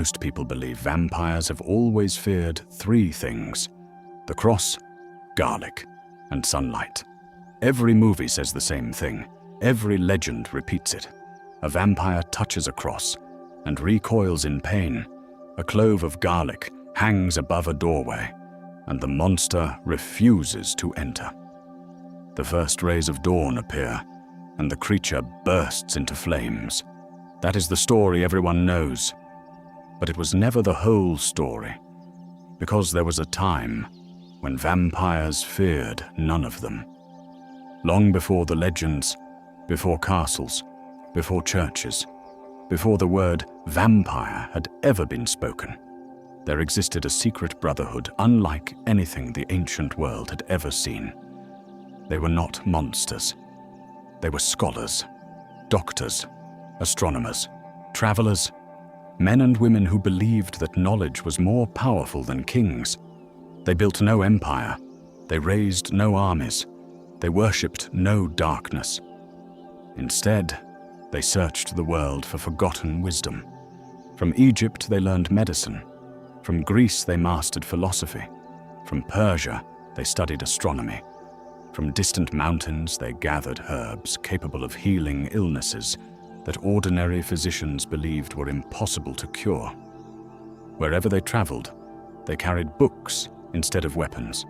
Most people believe vampires have always feared three things: the cross, garlic, and sunlight. Every movie says the same thing. Every legend repeats it. A vampire touches a cross and recoils in pain. A clove of garlic hangs above a doorway, and the monster refuses to enter. The first rays of dawn appear, and the creature bursts into flames. That is the story everyone knows. But it was never the whole story, because there was a time when vampires feared none of them. Long before the legends, before castles, before churches, before the word vampire had ever been spoken, there existed a secret brotherhood unlike anything the ancient world had ever seen. They were not monsters. They were scholars, doctors, astronomers, travelers, men and women who believed that knowledge was more powerful than kings. They built no empire. They raised no armies. They worshipped no darkness. Instead, they searched the world for forgotten wisdom. From Egypt, they learned medicine. From Greece, they mastered philosophy. From Persia, they studied astronomy. From distant mountains, they gathered herbs capable of healing illnesses that ordinary physicians believed were impossible to cure. Wherever they traveled, they carried books instead of weapons.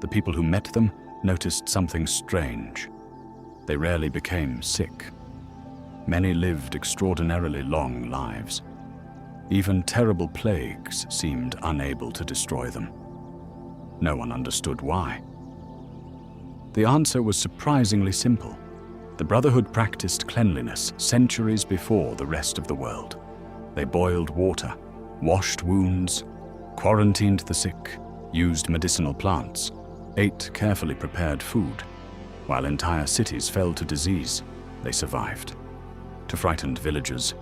The people who met them noticed something strange. They rarely became sick. Many lived extraordinarily long lives. Even terrible plagues seemed unable to destroy them. No one understood why. The answer was surprisingly simple. The Brotherhood practiced cleanliness centuries before the rest of the world. They boiled water, washed wounds, quarantined the sick, used medicinal plants, ate carefully prepared food. While entire cities fell to disease, they survived. To frightened villagers,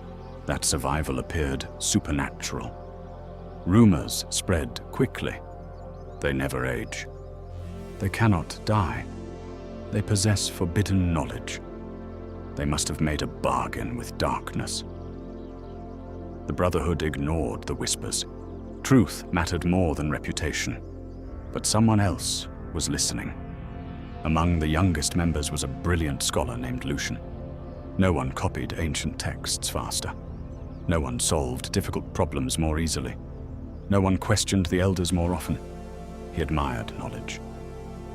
that survival appeared supernatural. Rumors spread quickly. They never age. They cannot die. They possess forbidden knowledge. They must have made a bargain with darkness. The Brotherhood ignored the whispers. Truth mattered more than reputation. But someone else was listening. Among the youngest members was a brilliant scholar named Lucian. No one copied ancient texts faster. No one solved difficult problems more easily. No one questioned the elders more often. He admired knowledge.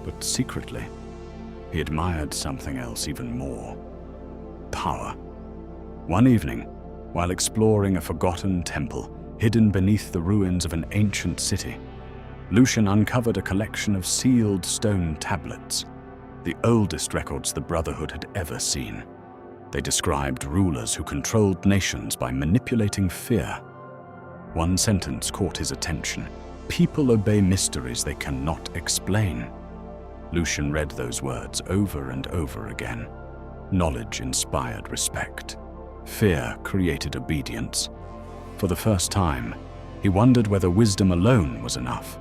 But secretly, he admired something else even more: power. One evening, while exploring a forgotten temple hidden beneath the ruins of an ancient city, Lucian uncovered a collection of sealed stone tablets, the oldest records the Brotherhood had ever seen. They described rulers who controlled nations by manipulating fear. One sentence caught his attention: "People obey mysteries they cannot explain." Lucian read those words over and over again. Knowledge inspired respect. Fear created obedience. For the first time, he wondered whether wisdom alone was enough.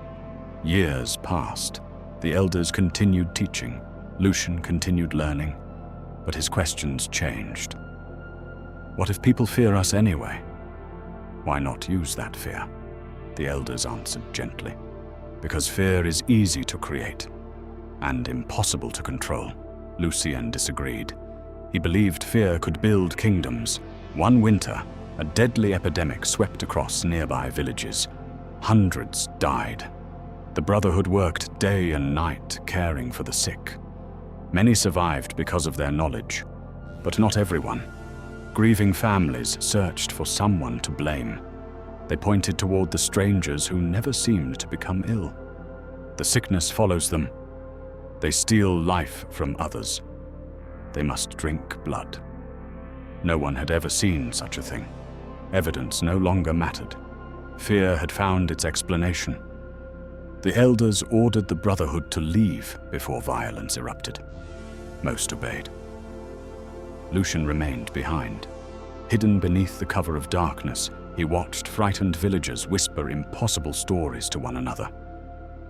Years passed. The elders continued teaching. Lucian continued learning. But his questions changed. What if people fear us anyway? Why not use that fear? The elders answered gently. Because fear is easy to create and impossible to control. Lucian disagreed. He believed fear could build kingdoms. One winter, a deadly epidemic swept across nearby villages. Hundreds died. The Brotherhood worked day and night caring for the sick. Many survived because of their knowledge, but not everyone. Grieving families searched for someone to blame. They pointed toward the strangers who never seemed to become ill. The sickness follows them. They steal life from others. They must drink blood. No one had ever seen such a thing. Evidence no longer mattered. Fear had found its explanation. The elders ordered the Brotherhood to leave before violence erupted. Most obeyed. Lucian remained behind. Hidden beneath the cover of darkness, he watched frightened villagers whisper impossible stories to one another.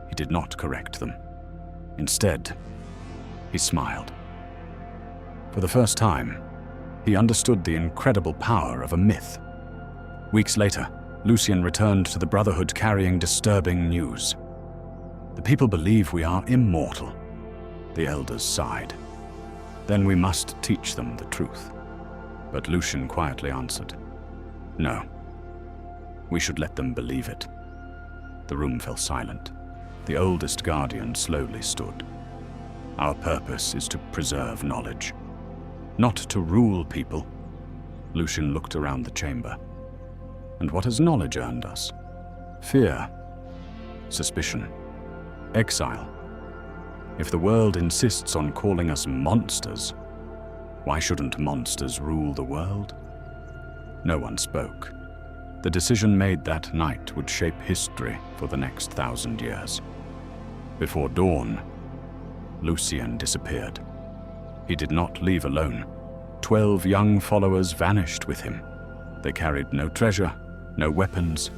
He did not correct them. Instead, he smiled. For the first time, he understood the incredible power of a myth. Weeks later, Lucian returned to the Brotherhood carrying disturbing news. "The people believe we are immortal." The elders sighed. "Then we must teach them the truth." But Lucian quietly answered, "No. We should let them believe it." The room fell silent. The oldest guardian slowly stood. "Our purpose is to preserve knowledge, not to rule people." Lucian looked around the chamber. "And what has knowledge earned us? Fear, suspicion, exile. If the world insists on calling us monsters, why shouldn't monsters rule the world?" No one spoke. The decision made that night would shape history for the next 1,000 years. Before dawn, Lucian disappeared. He did not leave alone. 12 young followers vanished with him. They carried no treasure, no weapons,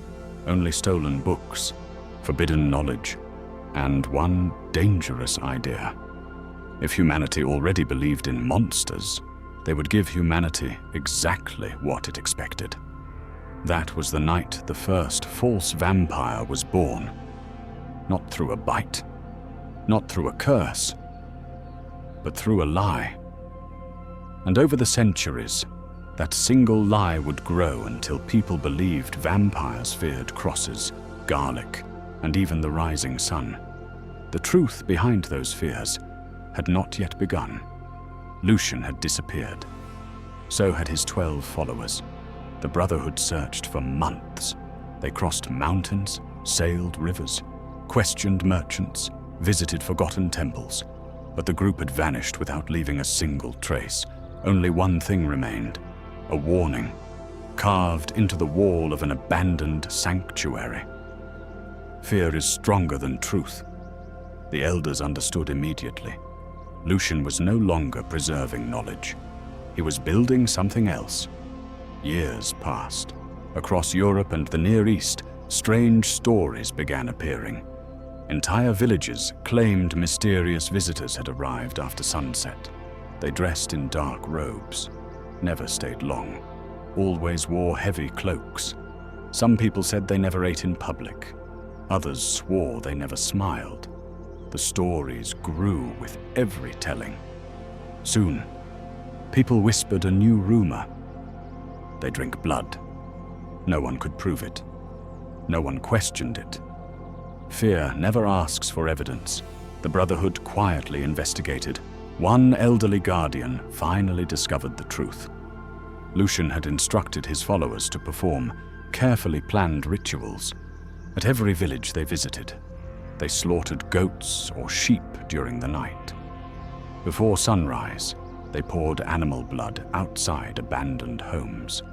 only stolen books, forbidden knowledge, and one dangerous idea. If humanity already believed in monsters, they would give humanity exactly what it expected. That was the night the first false vampire was born. Not through a bite, not through a curse, but through a lie. And over the centuries, that single lie would grow until people believed vampires feared crosses, garlic, and even the rising sun. The truth behind those fears had not yet begun. Lucian had disappeared. So had his 12 followers. The Brotherhood searched for months. They crossed mountains, sailed rivers, questioned merchants, visited forgotten temples. But the group had vanished without leaving a single trace. Only one thing remained: a warning, carved into the wall of an abandoned sanctuary. Fear is stronger than truth. The elders understood immediately. Lucian was no longer preserving knowledge. He was building something else. Years passed. Across Europe and the Near East, strange stories began appearing. Entire villages claimed mysterious visitors had arrived after sunset. They dressed in dark robes, never stayed long, always wore heavy cloaks. Some people said they never ate in public. Others swore they never smiled. The stories grew with every telling. Soon, people whispered a new rumor. They drink blood. No one could prove it. No one questioned it. Fear never asks for evidence. The Brotherhood quietly investigated. One elderly guardian finally discovered the truth. Lucian had instructed his followers to perform carefully planned rituals. At every village they visited, they slaughtered goats or sheep during the night. Before sunrise, they poured animal blood outside abandoned homes.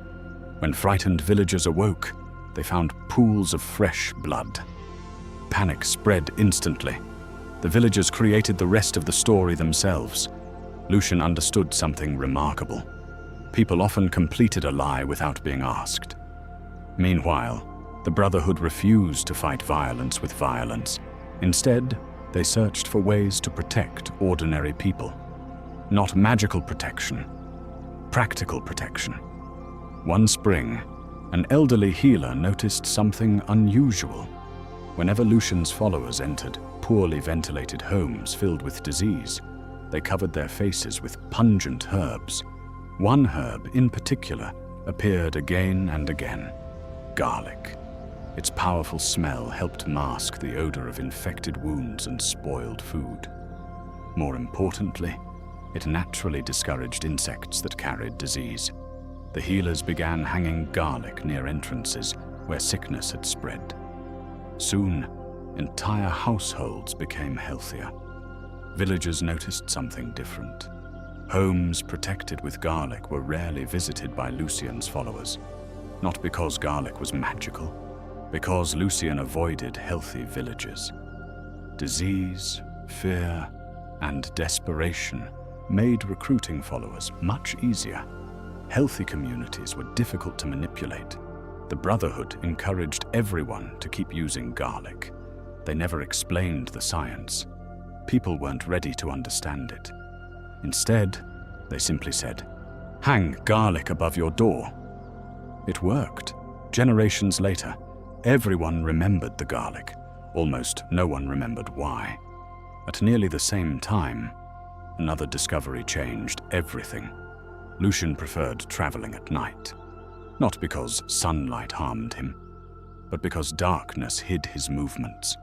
When frightened villagers awoke, they found pools of fresh blood. Panic spread instantly. The villagers created the rest of the story themselves. Lucian understood something remarkable. People often completed a lie without being asked. Meanwhile, the Brotherhood refused to fight violence with violence. Instead, they searched for ways to protect ordinary people. Not magical protection, practical protection. One spring, an elderly healer noticed something unusual. Whenever Lucian's followers entered poorly ventilated homes filled with disease, they covered their faces with pungent herbs. One herb in particular appeared again and again: garlic. Its powerful smell helped mask the odor of infected wounds and spoiled food. More importantly, it naturally discouraged insects that carried disease. The healers began hanging garlic near entrances where sickness had spread. Soon, entire households became healthier. Villagers noticed something different. Homes protected with garlic were rarely visited by Lucian's followers. Not because garlic was magical, because Lucian avoided healthy villages. Disease, fear, and desperation made recruiting followers much easier. Healthy communities were difficult to manipulate. The Brotherhood encouraged everyone to keep using garlic. They never explained the science. People weren't ready to understand it. Instead, they simply said, "Hang garlic above your door." It worked. Generations later, everyone remembered the garlic. Almost no one remembered why. At nearly the same time, another discovery changed everything. Lucian preferred traveling at night. Not because sunlight harmed him, but because darkness hid his movements.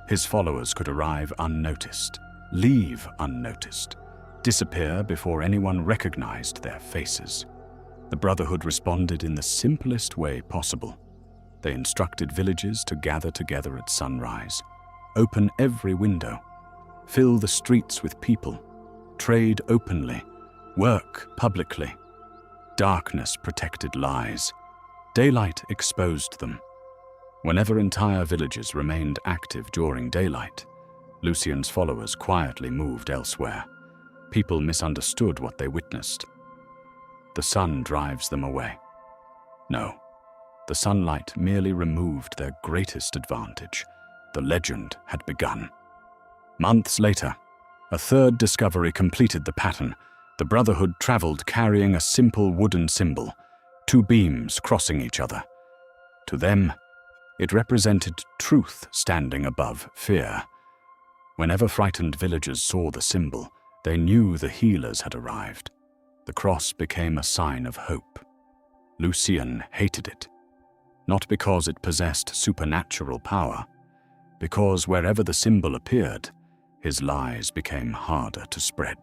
His followers could arrive unnoticed, leave unnoticed, disappear before anyone recognized their faces. The Brotherhood responded in the simplest way possible. They instructed villages to gather together at sunrise, open every window, fill the streets with people, trade openly, work publicly. Darkness protected lies. Daylight exposed them. Whenever entire villages remained active during daylight, Lucian's followers quietly moved elsewhere. People misunderstood what they witnessed. The sun drives them away. No, the sunlight merely removed their greatest advantage. The legend had begun. Months later, a third discovery completed the pattern. The Brotherhood traveled carrying a simple wooden symbol, two beams crossing each other. To them, it represented truth standing above fear. Whenever frightened villagers saw the symbol, they knew the healers had arrived. The cross became a sign of hope. Lucian hated it, not because it possessed supernatural power, because wherever the symbol appeared, his lies became harder to spread.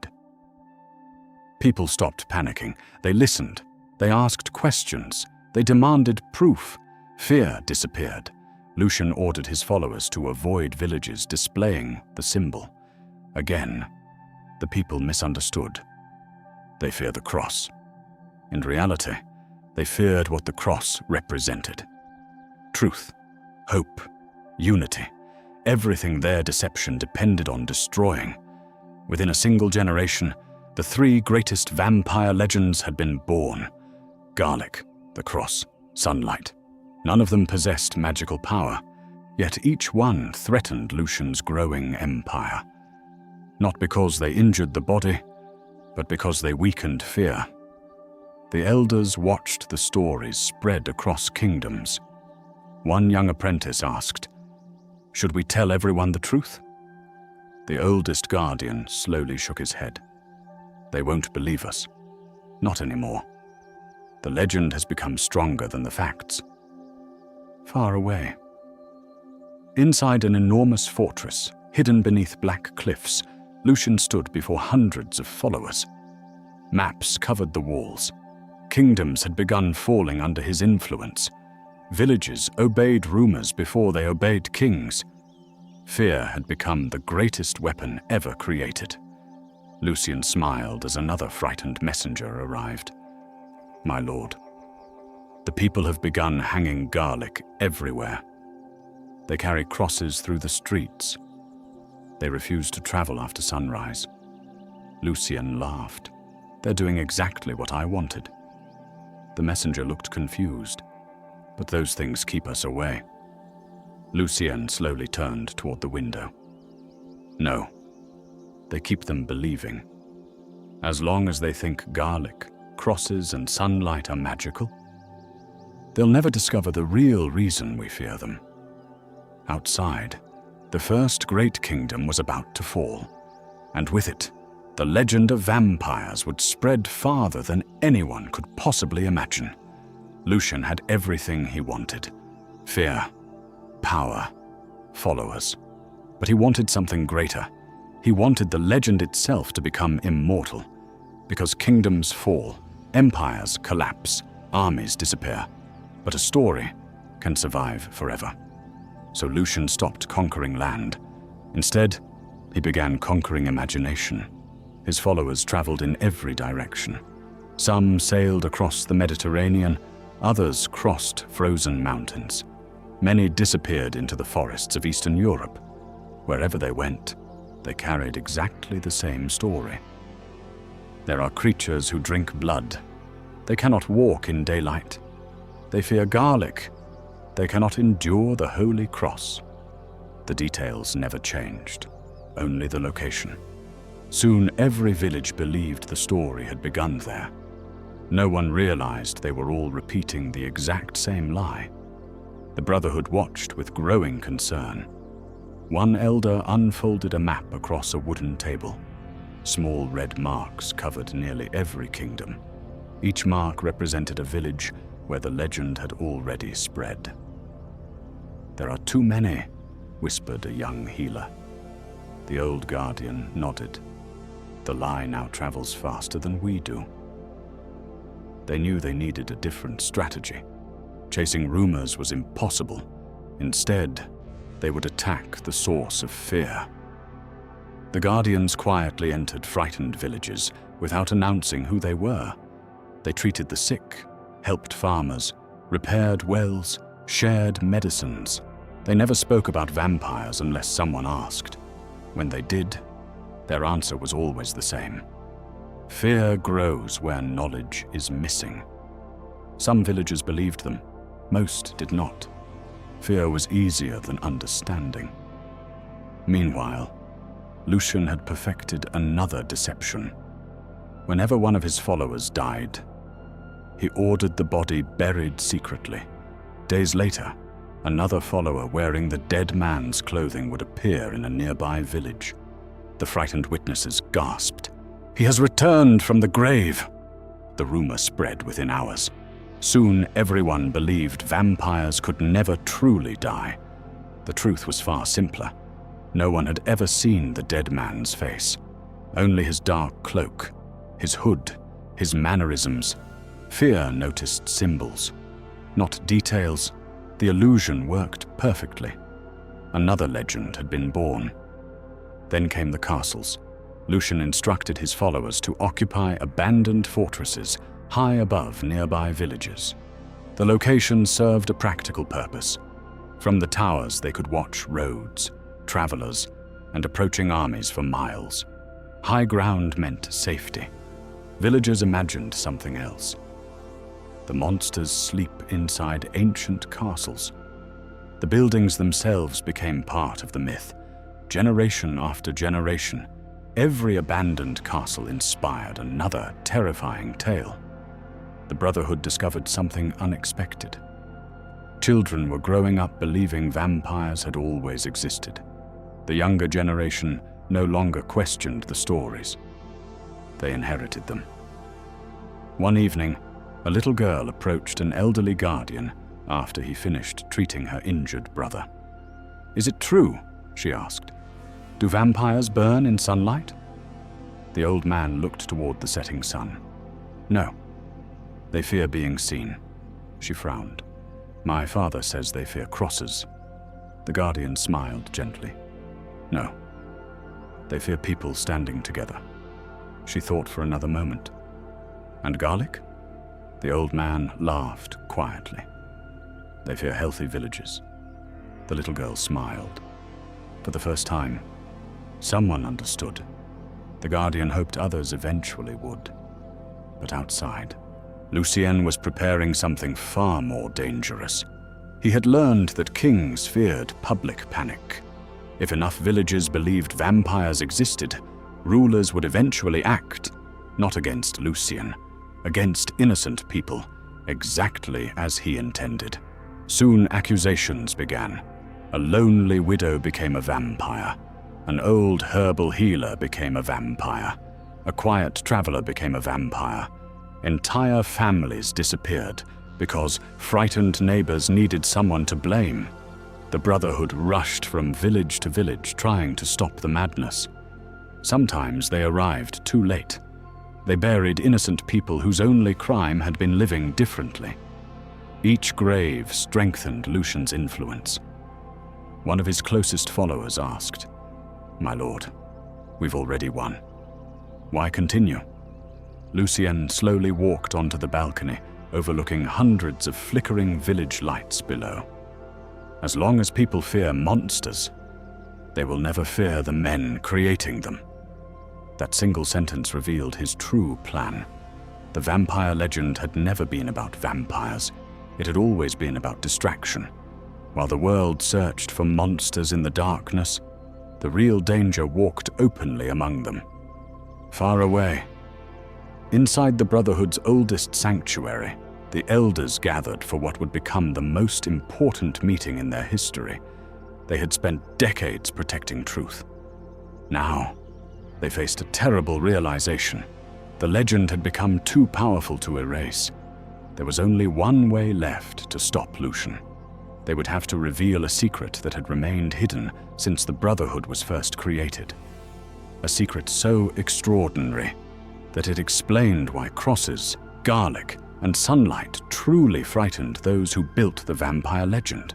People stopped panicking. They listened. They asked questions. They demanded proof. Fear disappeared. Lucian ordered his followers to avoid villages displaying the symbol. Again, the people misunderstood. They feared the cross. In reality, they feared what the cross represented. Truth, hope, unity, everything their deception depended on destroying. Within a single generation, the three greatest vampire legends had been born. Garlic, the cross, sunlight. None of them possessed magical power, yet each one threatened Lucian's growing empire. Not because they injured the body, but because they weakened fear. The elders watched the stories spread across kingdoms. One young apprentice asked, "Should we tell everyone the truth?" The oldest guardian slowly shook his head. "They won't believe us. Not anymore. The legend has become stronger than the facts." Far away, inside an enormous fortress, hidden beneath black cliffs, Lucian stood before hundreds of followers. Maps covered the walls. Kingdoms had begun falling under his influence. Villages obeyed rumors before they obeyed kings. Fear had become the greatest weapon ever created. Lucian smiled as another frightened messenger arrived. "My lord, the people have begun hanging garlic everywhere. They carry crosses through the streets. They refuse to travel after sunrise." Lucian laughed. "They're doing exactly what I wanted." The messenger looked confused. "But those things keep us away." Lucian slowly turned toward the window. "No, they keep them believing. As long as they think garlic, crosses, and sunlight are magical, they'll never discover the real reason we fear them. Outside, the first great kingdom was about to fall, and with it, the legend of vampires would spread farther than anyone could possibly imagine. Lucian had everything he wanted: fear, power, followers. But he wanted something greater. He wanted the legend itself to become immortal. Because kingdoms fall, empires collapse, armies disappear. But a story can survive forever. So Lucian stopped conquering land. Instead, he began conquering imagination. His followers traveled in every direction. Some sailed across the Mediterranean, others crossed frozen mountains. Many disappeared into the forests of Eastern Europe. Wherever they went, they carried exactly the same story. There are creatures who drink blood. They cannot walk in daylight. They fear garlic. They cannot endure the Holy Cross. The details never changed, only the location. Soon every village believed the story had begun there. No one realized they were all repeating the exact same lie. The Brotherhood watched with growing concern. One elder unfolded a map across a wooden table. Small red marks covered nearly every kingdom. Each mark represented a village where the legend had already spread. "There are too many," whispered a young healer. The old guardian nodded. "The lie now travels faster than we do." They knew they needed a different strategy. Chasing rumors was impossible. Instead, they would attack the source of fear. The guardians quietly entered frightened villages without announcing who they were. They treated the sick, helped farmers, repaired wells, shared medicines. They never spoke about vampires unless someone asked. When they did, their answer was always the same. Fear grows where knowledge is missing. Some villagers believed them, most did not. Fear was easier than understanding. Meanwhile, Lucian had perfected another deception. Whenever one of his followers died, he ordered the body buried secretly. Days later, another follower wearing the dead man's clothing would appear in a nearby village. The frightened witnesses gasped. "He has returned from the grave!" The rumor spread within hours. Soon everyone believed vampires could never truly die. The truth was far simpler. No one had ever seen the dead man's face. Only his dark cloak, his hood, his mannerisms. Fear noticed symbols, not details. The illusion worked perfectly. Another legend had been born. Then came the castles. Lucian instructed his followers to occupy abandoned fortresses high above nearby villages. The locations served a practical purpose. From the towers they could watch roads, travelers, and approaching armies for miles. High ground meant safety. Villagers imagined something else. The monsters sleep inside ancient castles. The buildings themselves became part of the myth. Generation after generation, every abandoned castle inspired another terrifying tale. The Brotherhood discovered something unexpected. Children were growing up believing vampires had always existed. The younger generation no longer questioned the stories. They inherited them. One evening, a little girl approached an elderly guardian after he finished treating her injured brother. "Is it true?" she asked. "Do vampires burn in sunlight?" The old man looked toward the setting sun. "No. They fear being seen." She frowned. "My father says they fear crosses." The guardian smiled gently. "No. They fear people standing together." She thought for another moment. "And garlic?" The old man laughed quietly. "They fear healthy villages." The little girl smiled. For the first time, someone understood. The guardian hoped others eventually would. But outside, Lucien was preparing something far more dangerous. He had learned that kings feared public panic. If enough villagers believed vampires existed, rulers would eventually act, not against Lucien, against innocent people, exactly as he intended. Soon accusations began. A lonely widow became a vampire. An old herbal healer became a vampire. A quiet traveler became a vampire. Entire families disappeared because frightened neighbors needed someone to blame. The Brotherhood rushed from village to village trying to stop the madness. Sometimes they arrived too late. They buried innocent people whose only crime had been living differently. Each grave strengthened Lucian's influence. One of his closest followers asked, "My lord, we've already won. Why continue?" Lucien slowly walked onto the balcony, overlooking hundreds of flickering village lights below. As long as people fear monsters, they will never fear the men creating them. That single sentence revealed his true plan. The vampire legend had never been about vampires. It had always been about distraction. While the world searched for monsters in the darkness, the real danger walked openly among them. Far away, Inside the Brotherhood's oldest sanctuary, the elders gathered for what would become the most important meeting in their history. They had spent decades protecting truth. Now, they faced a terrible realization. The legend had become too powerful to erase. There was only one way left to stop Lucian. They would have to reveal a secret that had remained hidden since the Brotherhood was first created. A secret so extraordinary that it explained why crosses, garlic, and sunlight truly frightened those who built the vampire legend.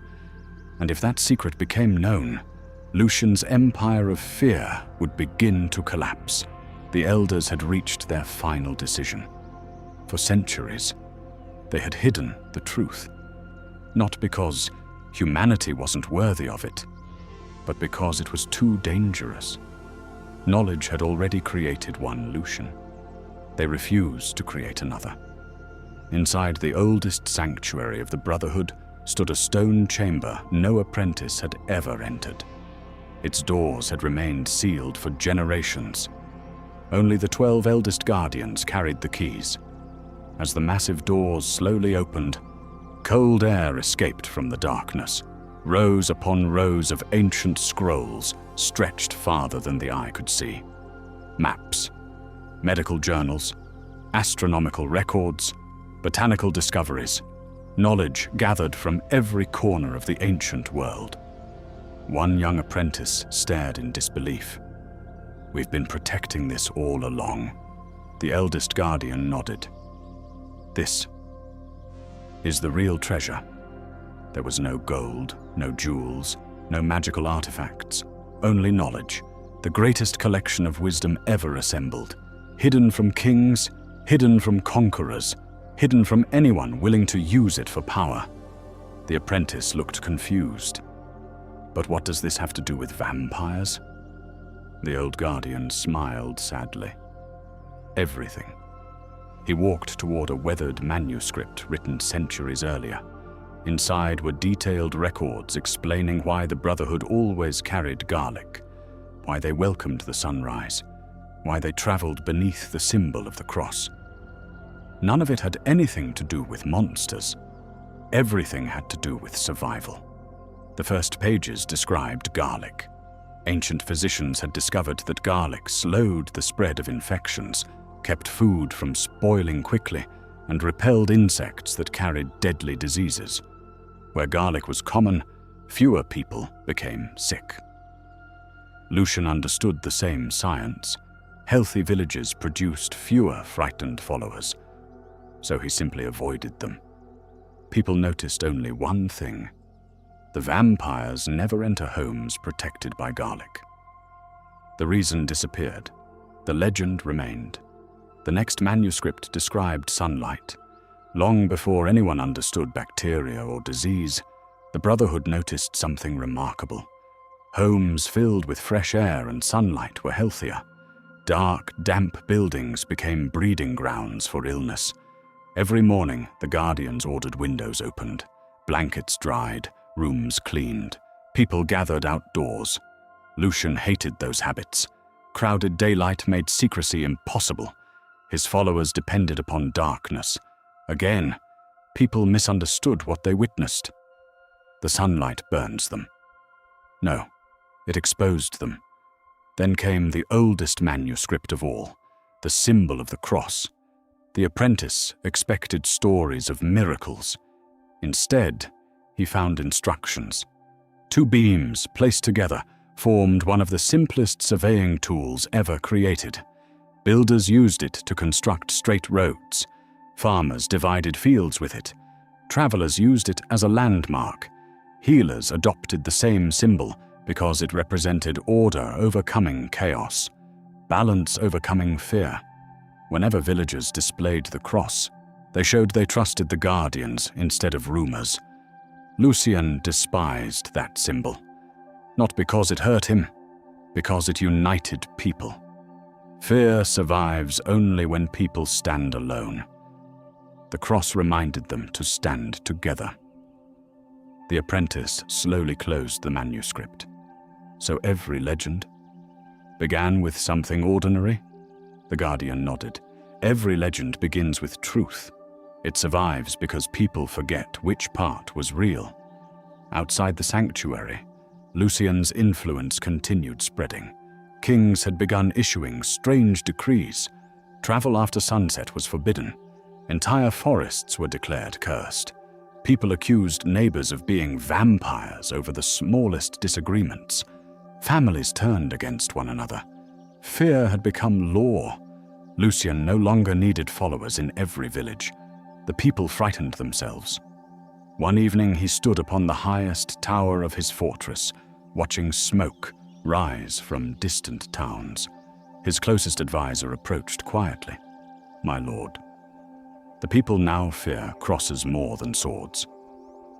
And if that secret became known, Lucian's empire of fear would begin to collapse. The elders had reached their final decision. For centuries, they had hidden the truth. Not because humanity wasn't worthy of it, but because it was too dangerous. Knowledge had already created one Lucian. They refused to create another. Inside the oldest sanctuary of the Brotherhood stood a stone chamber no apprentice had ever entered. Its doors had remained sealed for generations. Only the 12 eldest guardians carried the keys. As the massive doors slowly opened, cold air escaped from the darkness. Rows upon rows of ancient scrolls stretched farther than the eye could see. Maps, medical journals, astronomical records, botanical discoveries, knowledge gathered from every corner of the ancient world. One young apprentice stared in disbelief. "We've been protecting this all along." The eldest guardian nodded. "This is the real treasure." There was no gold, no jewels, no magical artifacts, only knowledge, the greatest collection of wisdom ever assembled, hidden from kings, hidden from conquerors, hidden from anyone willing to use it for power. The apprentice looked confused. "But what does this have to do with vampires?" The old guardian smiled sadly. "Everything." He walked toward a weathered manuscript written centuries earlier. Inside were detailed records explaining why the Brotherhood always carried garlic, why they welcomed the sunrise, why they traveled beneath the symbol of the cross. None of it had anything to do with monsters. Everything had to do with survival. The first pages described garlic. Ancient physicians had discovered that garlic slowed the spread of infections, kept food from spoiling quickly, and repelled insects that carried deadly diseases. Where garlic was common, fewer people became sick. Lucian understood the same science. Healthy villages produced fewer frightened followers, so he simply avoided them. People noticed only one thing: the vampires never enter homes protected by garlic. The reason disappeared. The legend remained. The next manuscript described sunlight. Long before anyone understood bacteria or disease, the Brotherhood noticed something remarkable. Homes filled with fresh air and sunlight were healthier. Dark, damp buildings became breeding grounds for illness. Every morning, the guardians ordered windows opened, blankets dried, rooms cleaned. People gathered outdoors. Lucian hated those habits. Crowded daylight made secrecy impossible. His followers depended upon darkness. Again, people misunderstood what they witnessed. The sunlight burns them. No, it exposed them. Then came the oldest manuscript of all, the symbol of the cross. The apprentice expected stories of miracles. Instead, he found instructions. 2 beams placed together formed one of the simplest surveying tools ever created. Builders used it to construct straight roads. Farmers divided fields with it. Travelers used it as a landmark. Healers adopted the same symbol because it represented order overcoming chaos, balance overcoming fear. Whenever villagers displayed the cross, they showed they trusted the guardians instead of rumors. Lucian despised that symbol, not because it hurt him, because it united people. Fear survives only when people stand alone. The cross reminded them to stand together. The apprentice slowly closed the manuscript. So every legend began with something ordinary? The guardian nodded. Every legend begins with truth. It survives because people forget which part was real. Outside the sanctuary, Lucien's influence continued spreading. Kings had begun issuing strange decrees. Travel after sunset was forbidden. Entire forests were declared cursed. People accused neighbors of being vampires over the smallest disagreements. Families turned against one another. Fear had become law. Lucien no longer needed followers in every village. The people frightened themselves. One evening he stood upon the highest tower of his fortress, watching smoke rise from distant towns. His closest advisor approached quietly. "My lord, the people now fear crosses more than swords.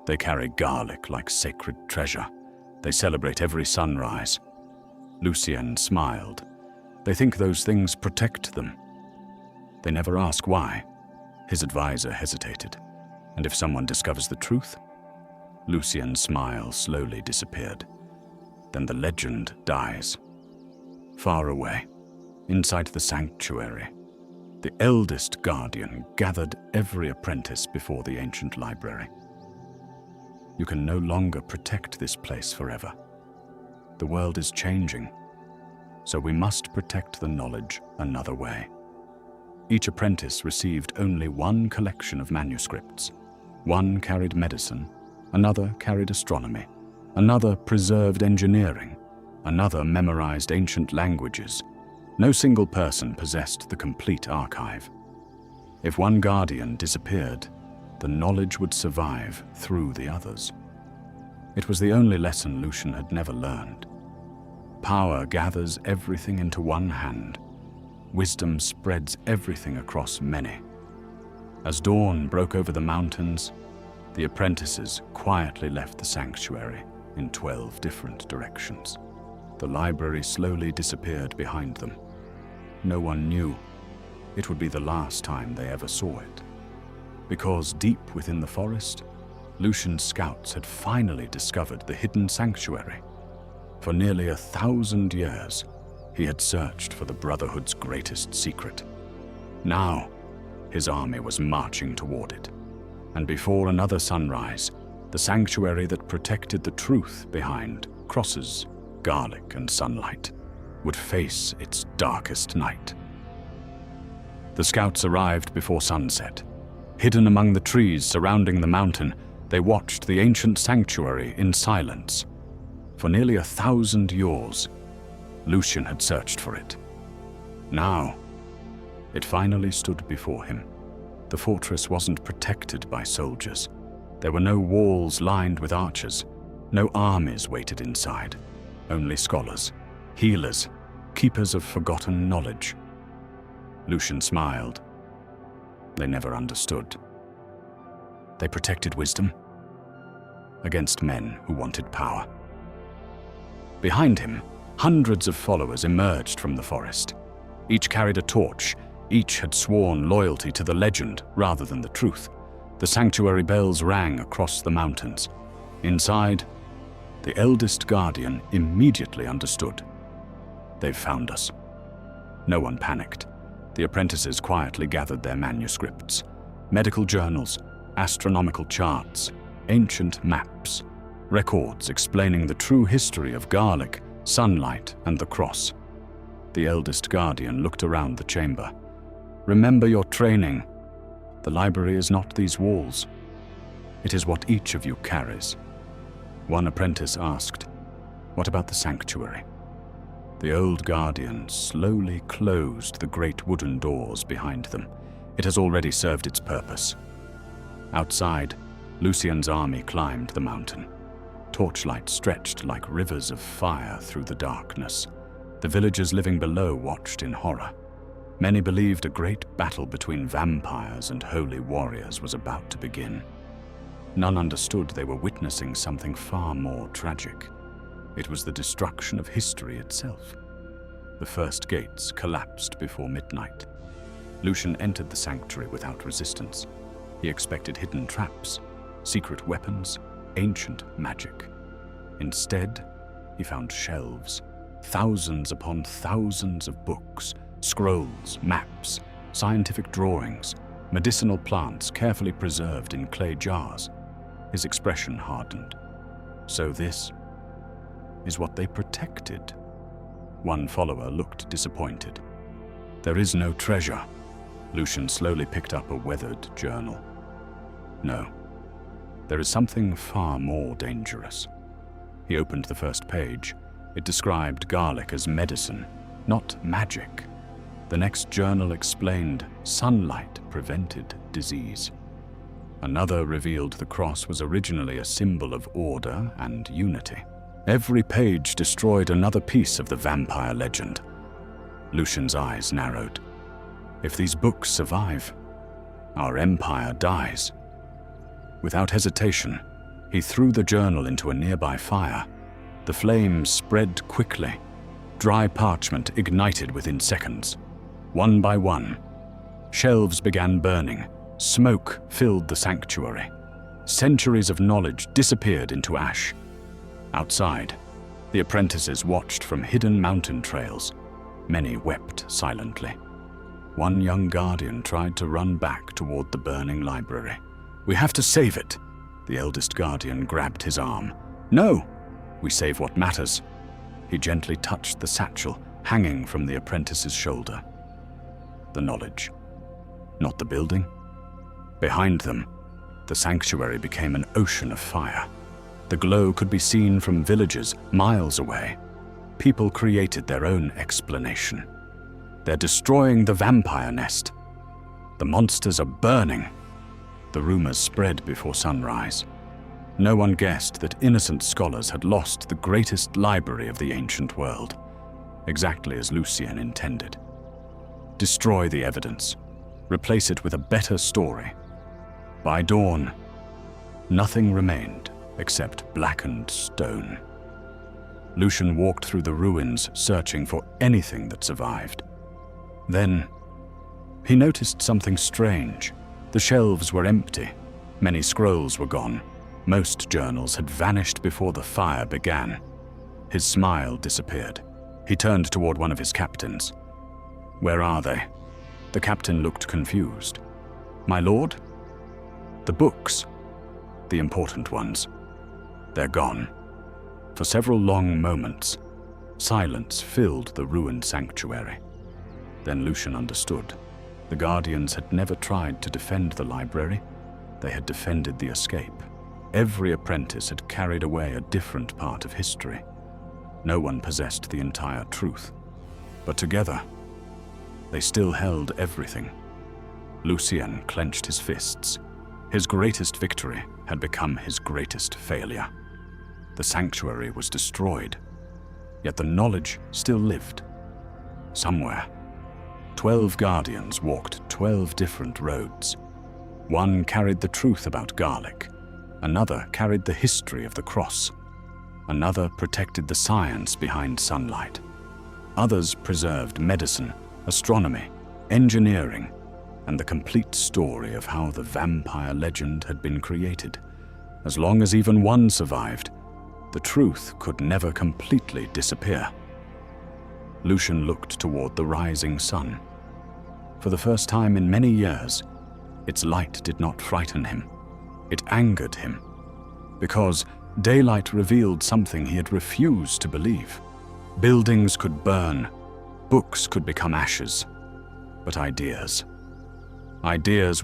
They carry garlic like sacred treasure. They celebrate every sunrise." Lucien smiled. "They think those things protect them. They never ask why." His advisor hesitated. "And if someone discovers the truth?" Lucien's smile slowly disappeared. "Then the legend dies." Far away, inside the sanctuary, the eldest guardian gathered every apprentice before the ancient library. "You can no longer protect this place forever. The world is changing, so we must protect the knowledge another way." Each apprentice received only one collection of manuscripts. One carried medicine, another carried astronomy, another preserved engineering, another memorized ancient languages. No single person possessed the complete archive. If one guardian disappeared, the knowledge would survive through the others. It was the only lesson Lucien had never learned. Power gathers everything into one hand. Wisdom spreads everything across many. As dawn broke over the mountains, the apprentices quietly left the sanctuary in 12 different directions. The library slowly disappeared behind them. No one knew. It would be the last time they ever saw it. Because deep within the forest, Lucien's scouts had finally discovered the hidden sanctuary. For nearly 1,000 years, he had searched for the Brotherhood's greatest secret. Now, his army was marching toward it. And before another sunrise, the sanctuary that protected the truth behind crosses, garlic, and sunlight would face its darkest night. The scouts arrived before sunset. Hidden among the trees surrounding the mountain, they watched the ancient sanctuary in silence. For nearly 1,000 years, Lucien had searched for it. Now, it finally stood before him. The fortress wasn't protected by soldiers. There were no walls lined with archers. No armies waited inside. Only scholars, healers, keepers of forgotten knowledge. Lucien smiled. They never understood. They protected wisdom against men who wanted power. Behind him, hundreds of followers emerged from the forest. Each carried a torch. Each had sworn loyalty to the legend rather than the truth. The sanctuary bells rang across the mountains. Inside, the eldest guardian immediately understood. "They've found us." No one panicked. The apprentices quietly gathered their manuscripts, medical journals, astronomical charts, ancient maps, records explaining the true history of garlic, sunlight, and the cross. The eldest guardian looked around the chamber. "Remember your training. The library is not these walls. It is what each of you carries." One apprentice asked, "What about the sanctuary?" The old guardian slowly closed the great wooden doors behind them. It has already served its purpose. Outside, Lucien's army climbed the mountain. Torchlight stretched like rivers of fire through the darkness. The villagers living below watched in horror. Many believed a great battle between vampires and holy warriors was about to begin. None understood they were witnessing something far more tragic. It was the destruction of history itself. The first gates collapsed before midnight. Lucien entered the sanctuary without resistance. He expected hidden traps, secret weapons, ancient magic. Instead, he found shelves, thousands upon thousands of books, scrolls, maps, scientific drawings, medicinal plants carefully preserved in clay jars. His expression hardened. So this is what they protected? One follower looked disappointed. There is no treasure. Lucian slowly picked up a weathered journal. No, there is something far more dangerous. He opened the first page. It described garlic as medicine, not magic. The next journal explained sunlight prevented disease. Another revealed the cross was originally a symbol of order and unity. Every page destroyed another piece of the vampire legend. Lucian's eyes narrowed. If these books survive, our empire dies. Without hesitation, he threw the journal into a nearby fire. The flames spread quickly. Dry parchment ignited within seconds. One by one, shelves began burning. Smoke filled the sanctuary. Centuries of knowledge disappeared into ash. Outside, the apprentices watched from hidden mountain trails. Many wept silently. One young guardian tried to run back toward the burning library. "We have to save it." The eldest guardian grabbed his arm. "No, we save what matters." He gently touched the satchel hanging from the apprentice's shoulder. The knowledge, not the building. Behind them, the sanctuary became an ocean of fire. The glow could be seen from villages miles away. People created their own explanation. They're destroying the vampire nest. The monsters are burning. The rumors spread before sunrise. No one guessed that innocent scholars had lost the greatest library of the ancient world, exactly as Lucien intended. Destroy the evidence. Replace it with a better story. By dawn, nothing remained except blackened stone. Lucian walked through the ruins, searching for anything that survived. Then, he noticed something strange. The shelves were empty. Many scrolls were gone. Most journals had vanished before the fire began. His smile disappeared. He turned toward one of his captains. "Where are they?" The captain looked confused. "My lord?" "The books, the important ones. They're gone." For several long moments, silence filled the ruined sanctuary. Then Lucian understood. The guardians had never tried to defend the library. They had defended the escape. Every apprentice had carried away a different part of history. No one possessed the entire truth. But together, they still held everything. Lucien clenched his fists. His greatest victory had become his greatest failure. The sanctuary was destroyed, yet the knowledge still lived. Somewhere, 12 guardians walked 12 different roads. One carried the truth about garlic. Another carried the history of the cross. Another protected the science behind sunlight. Others preserved medicine, astronomy, engineering, and the complete story of how the vampire legend had been created. As long as even one survived, the truth could never completely disappear. Lucian looked toward the rising sun. For the first time in many years, its light did not frighten him. It angered him, because daylight revealed something he had refused to believe. Buildings could burn, books could become ashes, but ideas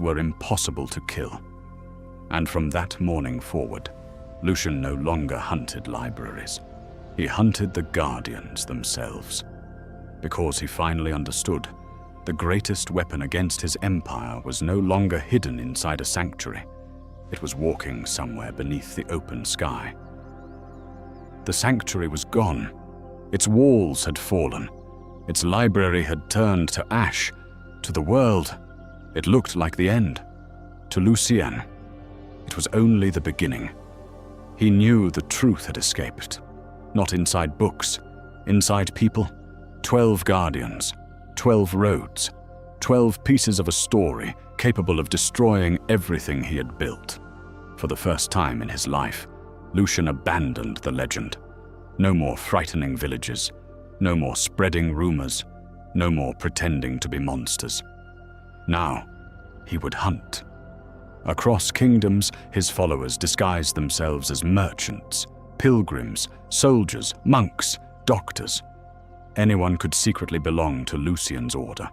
were impossible to kill. And from that morning forward, Lucian no longer hunted libraries. He hunted the guardians themselves. Because he finally understood, the greatest weapon against his empire was no longer hidden inside a sanctuary. It was walking somewhere beneath the open sky. The sanctuary was gone. Its walls had fallen. Its library had turned to ash. To the world, it looked like the end. To Lucien, it was only the beginning. He knew the truth had escaped. Not inside books, inside people. 12 guardians, 12 roads, 12 pieces of a story capable of destroying everything he had built. For the first time in his life, Lucian abandoned the legend. No more frightening villages, no more spreading rumors, no more pretending to be monsters. Now, he would hunt. Across kingdoms, his followers disguised themselves as merchants, pilgrims, soldiers, monks, doctors. Anyone could secretly belong to Lucien's order.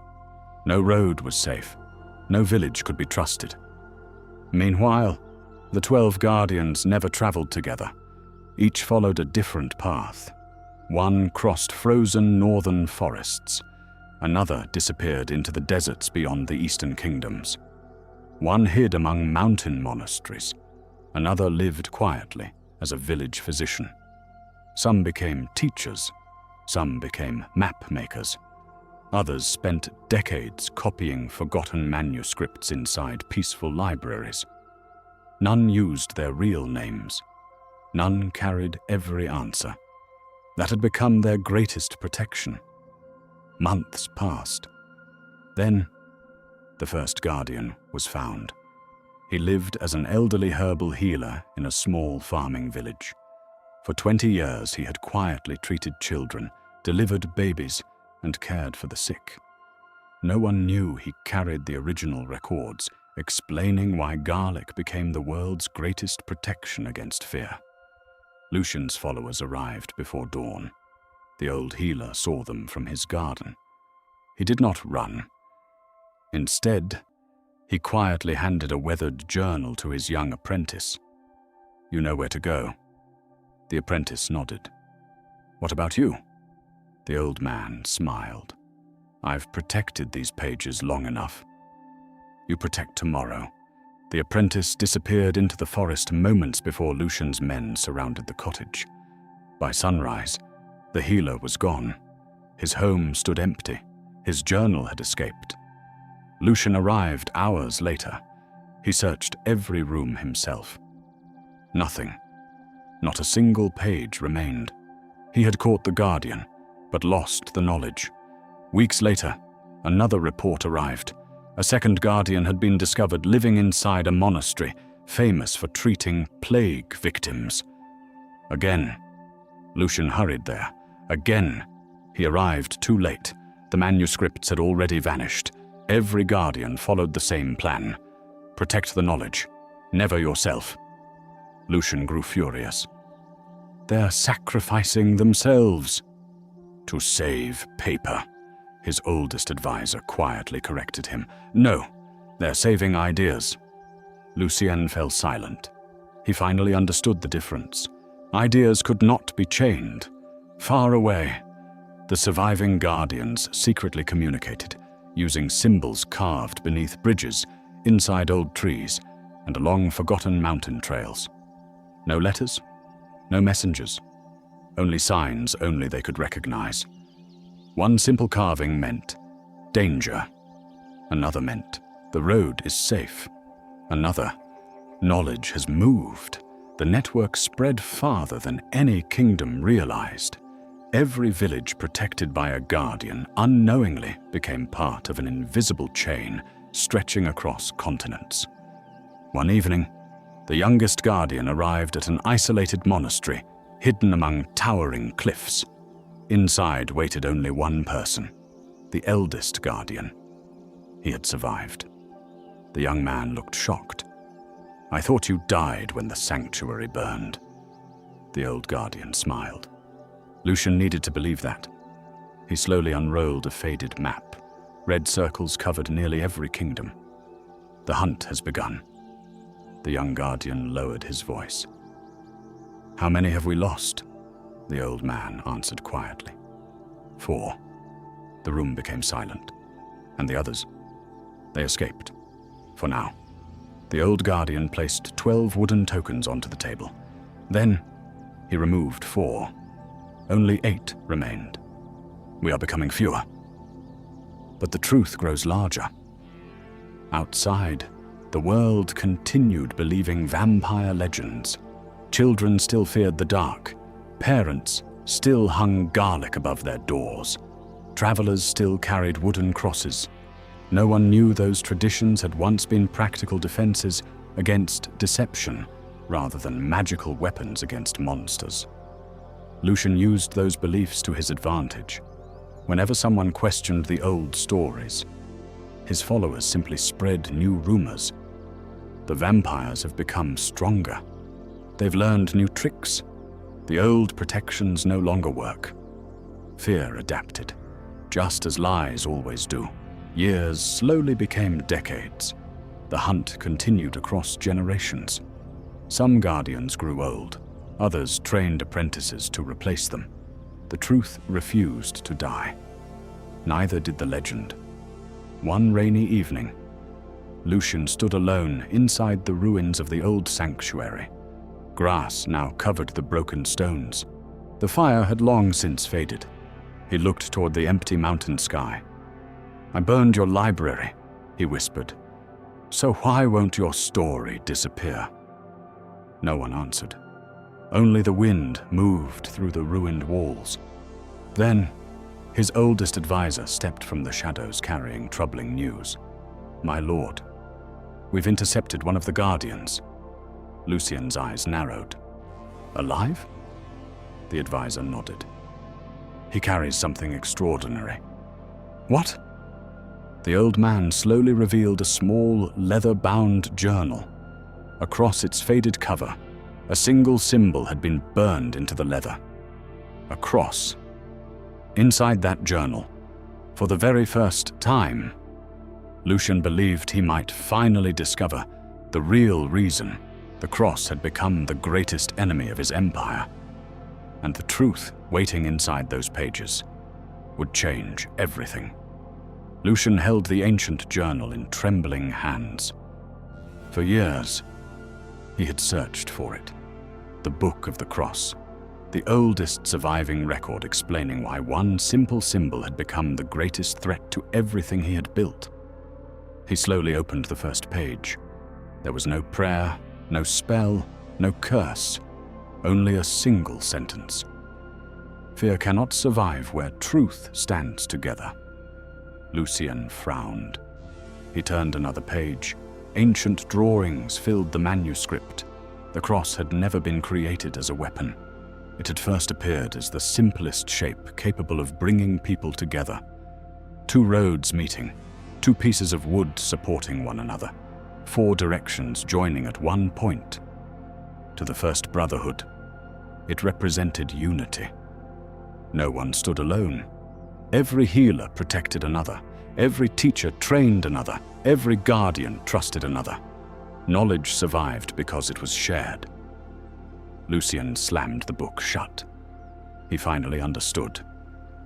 No road was safe. No village could be trusted. Meanwhile, the 12 guardians never traveled together. Each followed a different path. One crossed frozen northern forests. Another disappeared into the deserts beyond the eastern kingdoms. One hid among mountain monasteries. Another lived quietly as a village physician. Some became teachers. Some became map makers. Others spent decades copying forgotten manuscripts inside peaceful libraries. None used their real names. None carried every answer. That had become their greatest protection. Months passed. Then, the first guardian was found. He lived as an elderly herbal healer in a small farming village. For 20 years, he had quietly treated children, delivered babies, and cared for the sick. No one knew he carried the original records, explaining why garlic became the world's greatest protection against fear. Lucien's followers arrived before dawn. The old healer saw them from his garden. He did not run. Instead, he quietly handed a weathered journal to his young apprentice. "You know where to go." The apprentice nodded. "What about you?" The old man smiled. "I've protected these pages long enough. You protect tomorrow." The apprentice disappeared into the forest moments before Lucien's men surrounded the cottage. By sunrise, the healer was gone. His home stood empty. His journal had escaped. Lucien arrived hours later. He searched every room himself. Nothing. Not a single page remained. He had caught the guardian, but lost the knowledge. Weeks later, another report arrived. A second guardian had been discovered living inside a monastery, famous for treating plague victims. Again, Lucien hurried there. Again, he arrived too late. The manuscripts had already vanished. Every guardian followed the same plan. Protect the knowledge, never yourself. Lucien grew furious. They're sacrificing themselves. To save paper, his oldest advisor quietly corrected him. No, they're saving ideas. Lucien fell silent. He finally understood the difference. Ideas could not be chained. Far away, the surviving guardians secretly communicated, using symbols carved beneath bridges, inside old trees, and along forgotten mountain trails. No letters, no messengers, only signs only they could recognize. One simple carving meant danger. Another meant the road is safe. Another, knowledge has moved. The network spread farther than any kingdom realized. Every village protected by a guardian unknowingly became part of an invisible chain stretching across continents. One evening, the youngest guardian arrived at an isolated monastery hidden among towering cliffs. Inside waited only one person, the eldest guardian. He had survived. The young man looked shocked. "I thought you died when the sanctuary burned." The old guardian smiled. Lucien needed to believe that. He slowly unrolled a faded map. Red circles covered nearly every kingdom. "The hunt has begun." The young guardian lowered his voice. "How many have we lost?" The old man answered quietly. 4. The room became silent. And the others? They escaped. For now. The old guardian placed 12 wooden tokens onto the table. Then, he removed 4. Only 8 remained. We are becoming fewer. But the truth grows larger. Outside, the world continued believing vampire legends. Children still feared the dark. Parents still hung garlic above their doors. Travelers still carried wooden crosses. No one knew those traditions had once been practical defenses against deception rather than magical weapons against monsters. Lucien used those beliefs to his advantage. Whenever someone questioned the old stories, his followers simply spread new rumors. The vampires have become stronger. They've learned new tricks. The old protections no longer work. Fear adapted, just as lies always do. Years slowly became decades. The hunt continued across generations. Some guardians grew old. Others trained apprentices to replace them. The truth refused to die. Neither did the legend. One rainy evening, Lucian stood alone inside the ruins of the old sanctuary. Grass now covered the broken stones. The fire had long since faded. He looked toward the empty mountain sky. "I burned your library," he whispered. "So why won't your story disappear?" No one answered. Only the wind moved through the ruined walls. Then, his oldest advisor stepped from the shadows carrying troubling news. "My lord, we've intercepted one of the guardians." Lucian's eyes narrowed. "Alive?" The advisor nodded. "He carries something extraordinary." "What?" The old man slowly revealed a small, leather-bound journal. Across its faded cover, a single symbol had been burned into the leather. A cross. Inside that journal, for the very first time, Lucian believed he might finally discover the real reason the cross had become the greatest enemy of his empire. And the truth waiting inside those pages would change everything. Lucian held the ancient journal in trembling hands. For years, he had searched for it. The Book of the Cross, the oldest surviving record explaining why one simple symbol had become the greatest threat to everything he had built. He slowly opened the first page. There was no prayer, no spell, no curse, only a single sentence. "Fear cannot survive where truth stands together." Lucian frowned. He turned another page. Ancient drawings filled the manuscript. The cross had never been created as a weapon. It had first appeared as the simplest shape capable of bringing people together. Two roads meeting, two pieces of wood supporting one another, four directions joining at one point. To the first brotherhood, it represented unity. No one stood alone. Every healer protected another. Every teacher trained another. Every guardian trusted another. Knowledge survived because it was shared. Lucian slammed the book shut. He finally understood.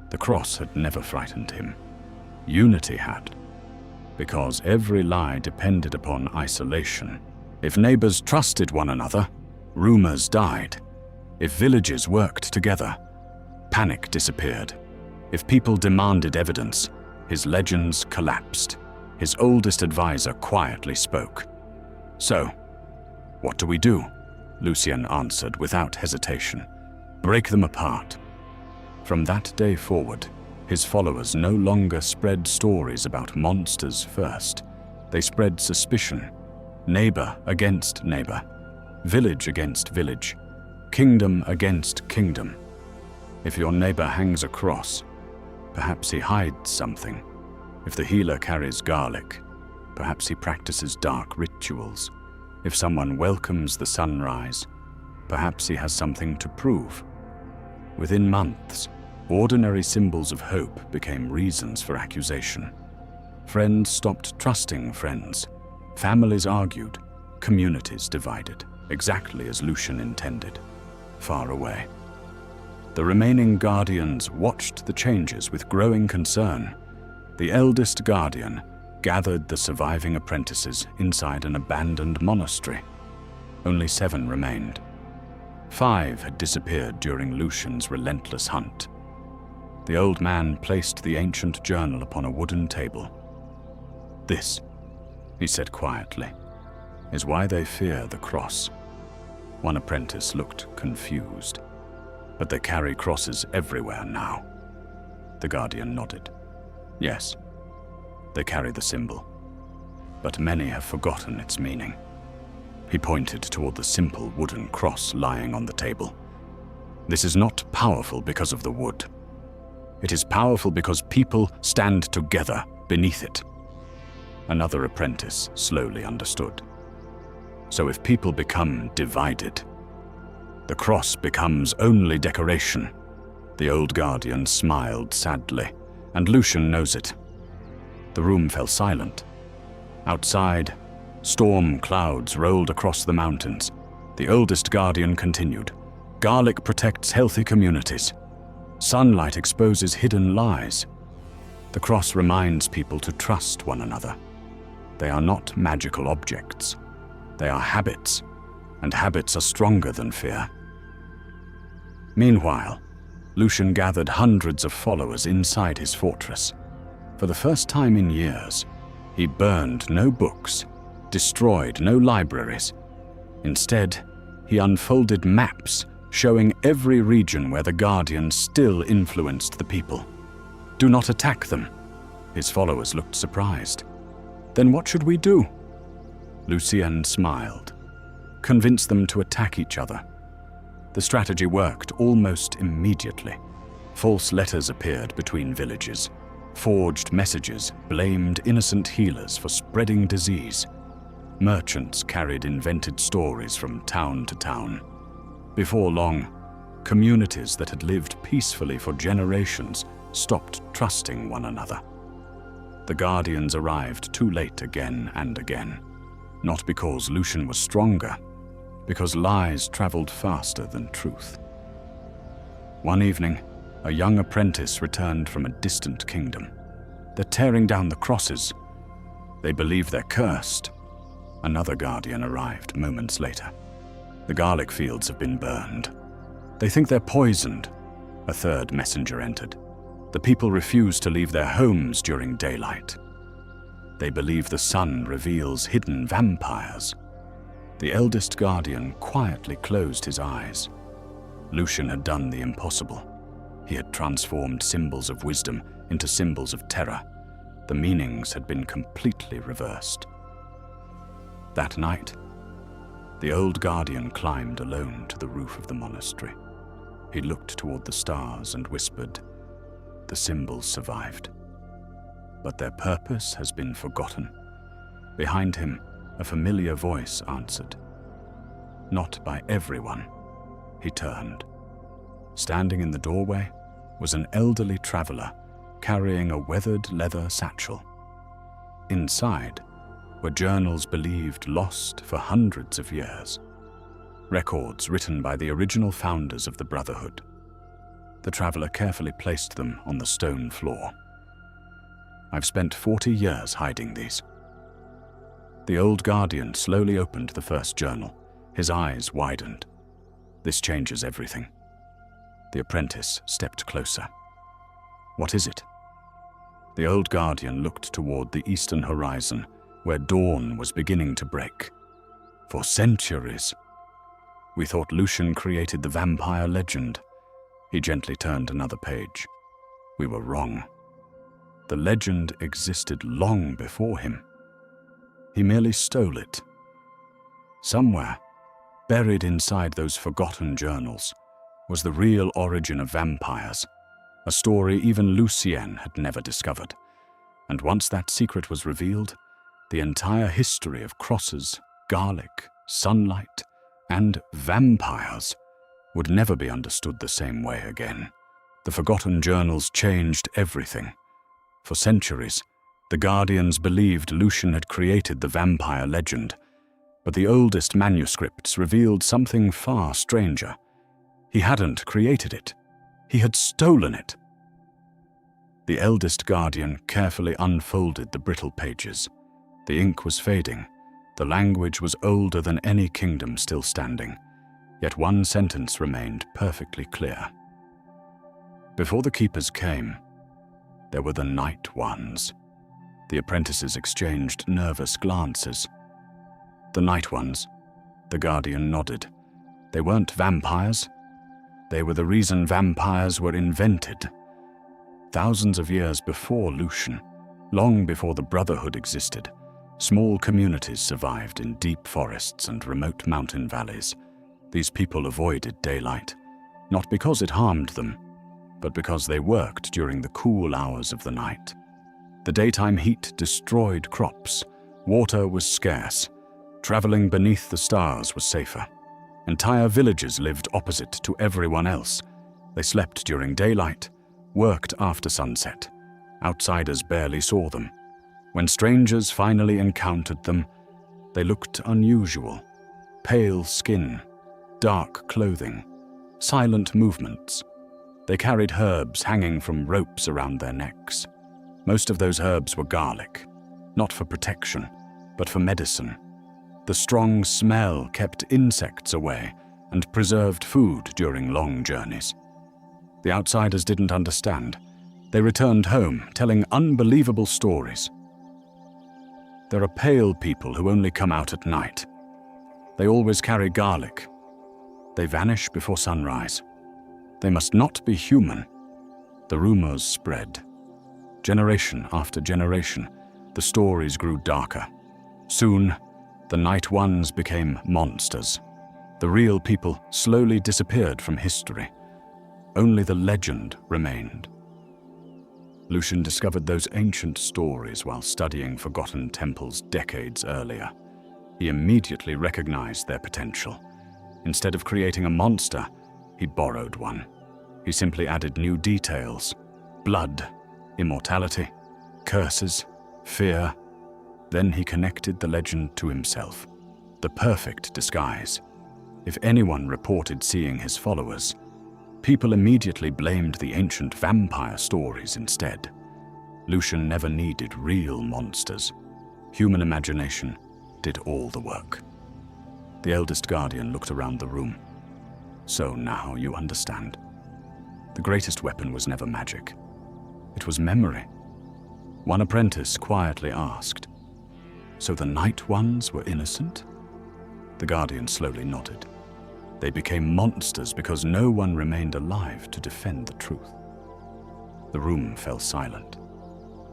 The cross had never frightened him. Unity had. Because every lie depended upon isolation. If neighbors trusted one another, rumors died. If villages worked together, panic disappeared. If people demanded evidence, his legends collapsed. His oldest advisor quietly spoke. "So, what do we do?" Lucian answered without hesitation. "Break them apart." From that day forward, his followers no longer spread stories about monsters first. They spread suspicion, neighbor against neighbor, village against village, kingdom against kingdom. If your neighbor hangs a cross, perhaps he hides something. If the healer carries garlic, perhaps he practices dark rituals. If someone welcomes the sunrise, perhaps he has something to prove. Within months, ordinary symbols of hope became reasons for accusation. Friends stopped trusting friends. Families argued. Communities divided, exactly as Lucian intended, far away. The remaining guardians watched the changes with growing concern. The eldest guardian gathered the surviving apprentices inside an abandoned monastery. Only 7 remained. 5 had disappeared during Lucian's relentless hunt. The old man placed the ancient journal upon a wooden table. "This," he said quietly, "is why they fear the cross." One apprentice looked confused. "But they carry crosses everywhere now." The guardian nodded. "Yes, they carry the symbol, but many have forgotten its meaning." He pointed toward the simple wooden cross lying on the table. "This is not powerful because of the wood. It is powerful because people stand together beneath it." Another apprentice slowly understood. So if people become divided, the cross becomes only decoration. The old guardian smiled sadly, and Lucian knows it. The room fell silent. Outside, storm clouds rolled across the mountains. The oldest guardian continued. Garlic protects healthy communities. Sunlight exposes hidden lies. The cross reminds people to trust one another. They are not magical objects. They are habits, and habits are stronger than fear. Meanwhile, Lucian gathered hundreds of followers inside his fortress. For the first time in years, he burned no books, destroyed no libraries. Instead, he unfolded maps showing every region where the Guardians still influenced the people. Do not attack them. His followers looked surprised. Then what should we do? Lucien smiled. Convince them to attack each other. The strategy worked almost immediately. False letters appeared between villages. Forged messages blamed innocent healers for spreading disease. Merchants carried invented stories from town to town. Before long, communities that had lived peacefully for generations stopped trusting one another. The Guardians arrived too late again and again, not because Lucian was stronger, because lies traveled faster than truth. One evening, a young apprentice returned from a distant kingdom. They're tearing down the crosses. They believe they're cursed. Another guardian arrived moments later. The garlic fields have been burned. They think they're poisoned. A third messenger entered. The people refuse to leave their homes during daylight. They believe the sun reveals hidden vampires. The eldest guardian quietly closed his eyes. Lucian had done the impossible. He had transformed symbols of wisdom into symbols of terror. The meanings had been completely reversed. That night, the old guardian climbed alone to the roof of the monastery. He looked toward the stars and whispered, "The symbols survived, but their purpose has been forgotten." Behind him, a familiar voice answered. Not by everyone. He turned. Standing in the doorway was an elderly traveler carrying a weathered leather satchel. Inside were journals believed lost for hundreds of years, records written by the original founders of the Brotherhood. The traveler carefully placed them on the stone floor. "I've spent 40 years hiding these." The old guardian slowly opened the first journal. His eyes widened. "This changes everything." The apprentice stepped closer. "What is it?" The old guardian looked toward the eastern horizon, where dawn was beginning to break. "For centuries, we thought Lucian created the vampire legend." He gently turned another page. "We were wrong. The legend existed long before him. He merely stole it. Somewhere, buried inside those forgotten journals, was the real origin of vampires, a story even Lucien had never discovered. And once that secret was revealed, the entire history of crosses, garlic, sunlight, and vampires would never be understood the same way again. The forgotten journals changed everything. For centuries, the Guardians believed Lucian had created the vampire legend, but the oldest manuscripts revealed something far stranger. He hadn't created it. He had stolen it. The eldest Guardian carefully unfolded the brittle pages. The ink was fading. The language was older than any kingdom still standing. Yet one sentence remained perfectly clear. Before the keepers came, there were the Night Ones. The apprentices exchanged nervous glances. The Night Ones, the Guardian nodded. They weren't vampires. They were the reason vampires were invented. Thousands of years before Lucian, long before the Brotherhood existed, small communities survived in deep forests and remote mountain valleys. These people avoided daylight, not because it harmed them, but because they worked during the cool hours of the night. The daytime heat destroyed crops. Water was scarce. Traveling beneath the stars was safer. Entire villages lived opposite to everyone else. They slept during daylight, worked after sunset. Outsiders barely saw them. When strangers finally encountered them, they looked unusual. Pale skin, dark clothing, silent movements. They carried herbs hanging from ropes around their necks. Most of those herbs were garlic, not for protection, but for medicine. The strong smell kept insects away and preserved food during long journeys. The outsiders didn't understand. They returned home, telling unbelievable stories. There are pale people who only come out at night. They always carry garlic. They vanish before sunrise. They must not be human. The rumors spread. Generation after generation, the stories grew darker. Soon, the Night Ones became monsters. The real people slowly disappeared from history. Only the legend remained. Lucian discovered those ancient stories while studying forgotten temples decades earlier. He immediately recognized their potential. Instead of creating a monster, he borrowed one. He simply added new details: blood, immortality, curses, fear. Then he connected the legend to himself. The perfect disguise. If anyone reported seeing his followers, people immediately blamed the ancient vampire stories instead. Lucian never needed real monsters. Human imagination did all the work. The eldest guardian looked around the room. So now you understand. The greatest weapon was never magic. It was memory. One apprentice quietly asked, "So the Night Ones were innocent?" The guardian slowly nodded. They became monsters because no one remained alive to defend the truth. The room fell silent.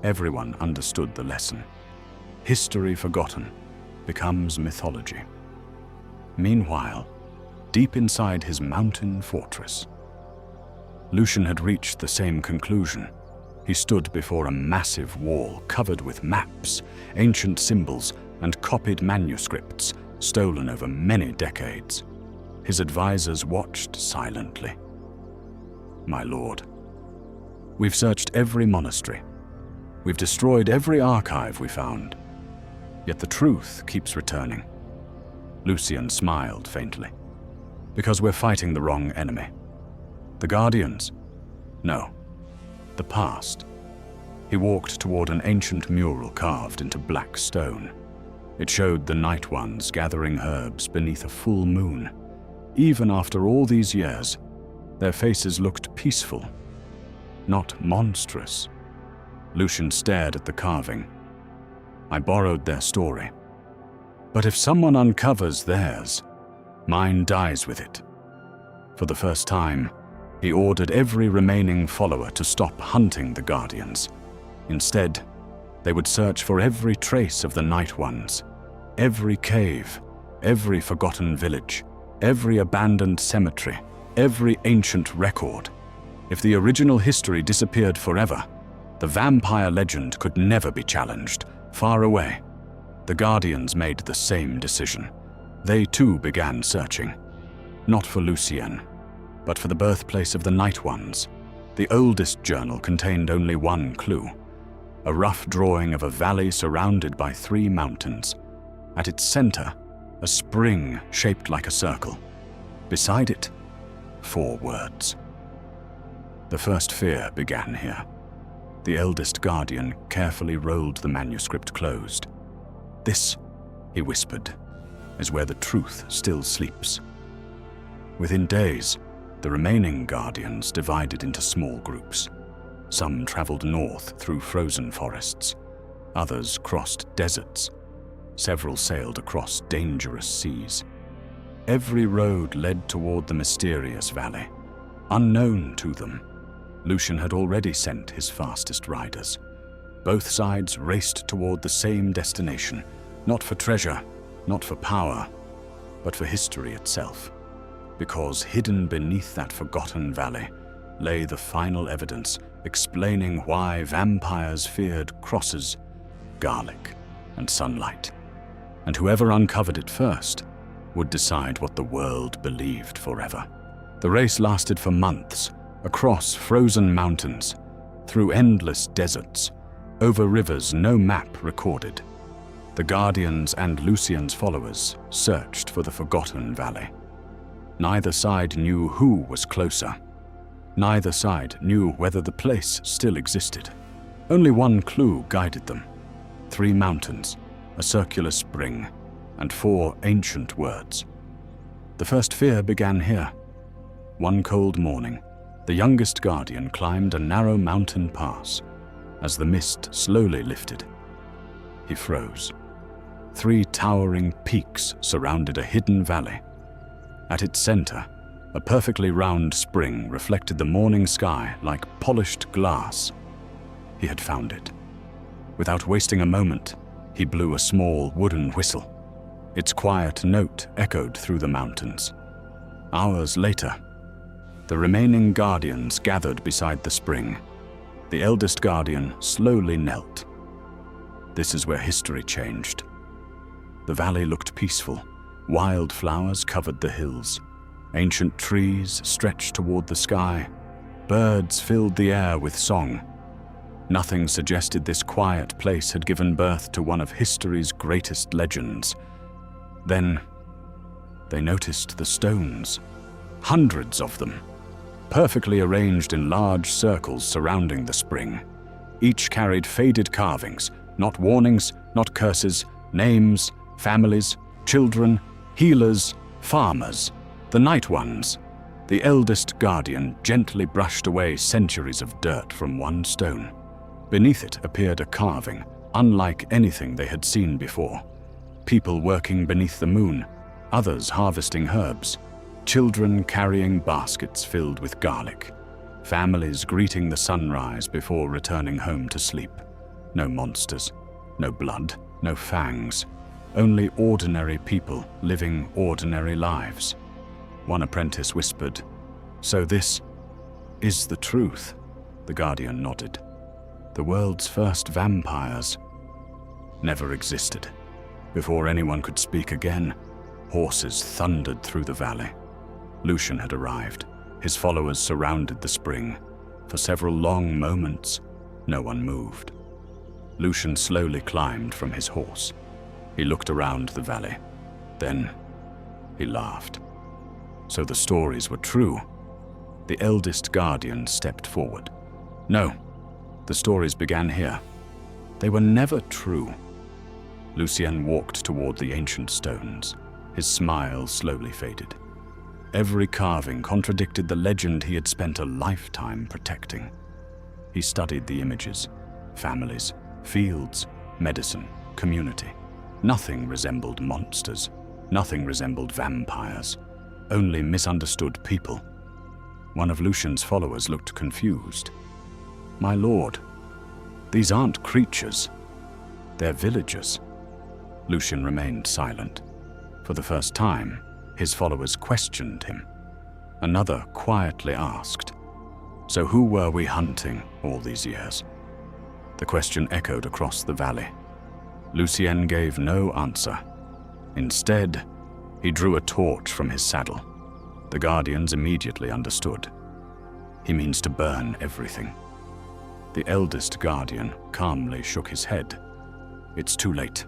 Everyone understood the lesson. History forgotten becomes mythology. Meanwhile, deep inside his mountain fortress, Lucian had reached the same conclusion. He stood before a massive wall covered with maps, ancient symbols, and copied manuscripts stolen over many decades. His advisors watched silently. "My lord, we've searched every monastery. We've destroyed every archive we found. Yet the truth keeps returning." Lucian smiled faintly. "Because we're fighting the wrong enemy. The Guardians? No. The past." He walked toward an ancient mural carved into black stone. It showed the Night Ones gathering herbs beneath a full moon. Even after all these years, their faces looked peaceful, not monstrous. Lucian stared at the carving. "I borrowed their story. But if someone uncovers theirs, mine dies with it." For the first time, he ordered every remaining follower to stop hunting the Guardians. Instead, they would search for every trace of the Night Ones, every cave, every forgotten village, every abandoned cemetery, every ancient record. If the original history disappeared forever, the vampire legend could never be challenged. Far away, the Guardians made the same decision. They too began searching, not for Lucienne, but for the birthplace of the Night Ones. The oldest journal contained only one clue: a rough drawing of a valley surrounded by 3 mountains. At its center, a spring shaped like a circle. Beside it, 4 words. The first fear began here. The eldest guardian carefully rolled the manuscript closed. "This," he whispered, "is where the truth still sleeps." Within days, the remaining guardians divided into small groups. Some traveled north through frozen forests. Others crossed deserts. Several sailed across dangerous seas. Every road led toward the mysterious valley. Unknown to them, Lucian had already sent his fastest riders. Both sides raced toward the same destination, not for treasure, not for power, but for history itself. Because hidden beneath that forgotten valley lay the final evidence explaining why vampires feared crosses, garlic, and sunlight. And whoever uncovered it first would decide what the world believed forever. The race lasted for months, across frozen mountains, through endless deserts, over rivers no map recorded. The Guardians and Lucien's followers searched for the Forgotten Valley. Neither side knew who was closer. Neither side knew whether the place still existed. Only one clue guided them: 3 mountains, a circular spring, and 4 ancient words. The first fear began here. One cold morning, the youngest Guardian climbed a narrow mountain pass. As the mist slowly lifted, he froze. 3 towering peaks surrounded a hidden valley. At its center, a perfectly round spring reflected the morning sky like polished glass. He had found it. Without wasting a moment, he blew a small wooden whistle. Its quiet note echoed through the mountains. Hours later, the remaining Guardians gathered beside the spring. The eldest Guardian slowly knelt. This is where history changed. The valley looked peaceful. Wildflowers covered the hills. Ancient trees stretched toward the sky. Birds filled the air with song. Nothing suggested this quiet place had given birth to one of history's greatest legends. Then, they noticed the stones. Hundreds of them, perfectly arranged in large circles surrounding the spring. Each carried faded carvings, not warnings, not curses, names, families, children, healers, farmers, the Night Ones. The eldest Guardian gently brushed away centuries of dirt from one stone. Beneath it appeared a carving, unlike anything they had seen before. People working beneath the moon, others harvesting herbs, children carrying baskets filled with garlic, families greeting the sunrise before returning home to sleep. No monsters, no blood, no fangs, only ordinary people living ordinary lives. One apprentice whispered, "So this is the truth?" The Guardian nodded. The world's first vampires never existed. Before anyone could speak again, horses thundered through the valley. Lucien had arrived. His followers surrounded the spring. For several long moments, no one moved. Lucien slowly climbed from his horse. He looked around the valley. Then, he laughed. So the stories were true. The eldest Guardian stepped forward. No, the stories began here. They were never true. Lucien walked toward the ancient stones. His smile slowly faded. Every carving contradicted the legend he had spent a lifetime protecting. He studied the images: families, fields, medicine, community. Nothing resembled monsters. Nothing resembled vampires. Only misunderstood people. One of Lucien's followers looked confused. "My lord, these aren't creatures. They're villagers." Lucien remained silent. For the first time, his followers questioned him. Another quietly asked, "So who were we hunting all these years?" The question echoed across the valley. Lucien gave no answer. Instead, he drew a torch from his saddle. The Guardians immediately understood. He means to burn everything. The eldest Guardian calmly shook his head. It's too late.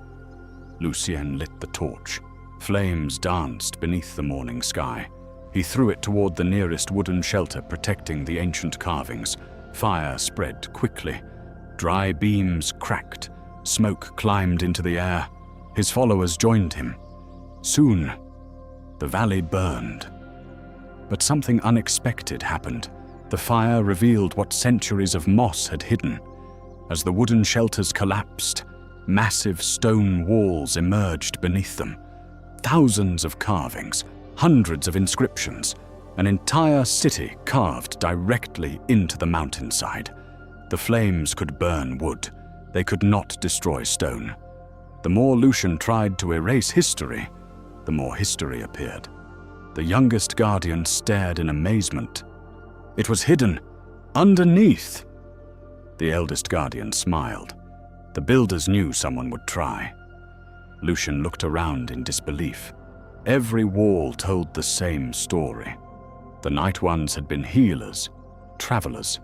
Lucien lit the torch. Flames danced beneath the morning sky. He threw it toward the nearest wooden shelter protecting the ancient carvings. Fire spread quickly. Dry beams cracked. Smoke climbed into the air. His followers joined him. Soon, the valley burned. But something unexpected happened. The fire revealed what centuries of moss had hidden. As the wooden shelters collapsed, massive stone walls emerged beneath them. Thousands of carvings, hundreds of inscriptions, an entire city carved directly into the mountainside. The flames could burn wood. They could not destroy stone. The more Lucien tried to erase history, the more history appeared. The youngest Guardian stared in amazement. It was hidden, underneath. The eldest guardian smiled. The builders knew someone would try. Lucian looked around in disbelief. Every wall told the same story. The Night Ones had been healers, travelers,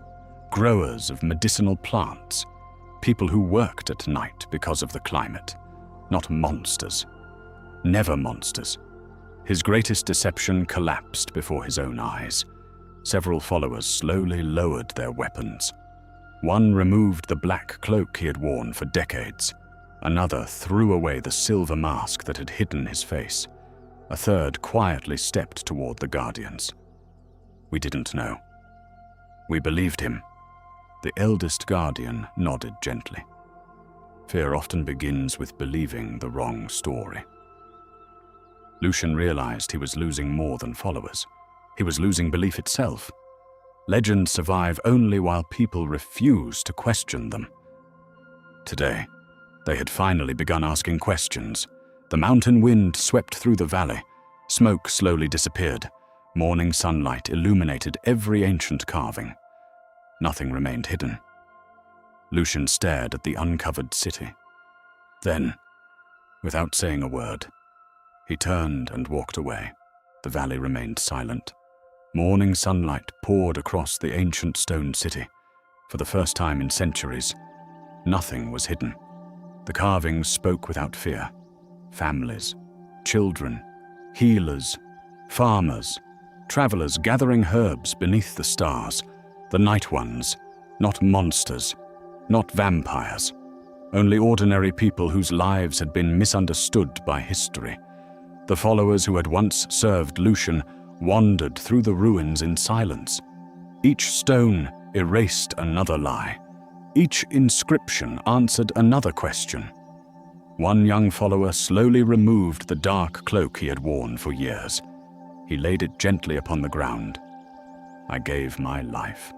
growers of medicinal plants, people who worked at night because of the climate, not monsters. Never monsters. His greatest deception collapsed before his own eyes. Several followers slowly lowered their weapons. One removed the black cloak he had worn for decades. Another threw away the silver mask that had hidden his face. A third quietly stepped toward the guardians. We didn't know. We believed him. The eldest guardian nodded gently. Fear often begins with believing the wrong story. Lucian realized he was losing more than followers. He was losing belief itself. Legends survive only while people refuse to question them. Today, they had finally begun asking questions. The mountain wind swept through the valley. Smoke slowly disappeared. Morning sunlight illuminated every ancient carving. Nothing remained hidden. Lucian stared at the uncovered city. Then, without saying a word, he turned and walked away. The valley remained silent. Morning sunlight poured across the ancient stone city. For the first time in centuries, nothing was hidden. The carvings spoke without fear. Families, children, healers, farmers, travelers gathering herbs beneath the stars. The Night Ones, not monsters, not vampires. Only ordinary people whose lives had been misunderstood by history. The followers who had once served Lucian wandered through the ruins in silence. Each stone erased another lie. Each inscription answered another question. One young follower slowly removed the dark cloak he had worn for years. He laid it gently upon the ground. I gave my life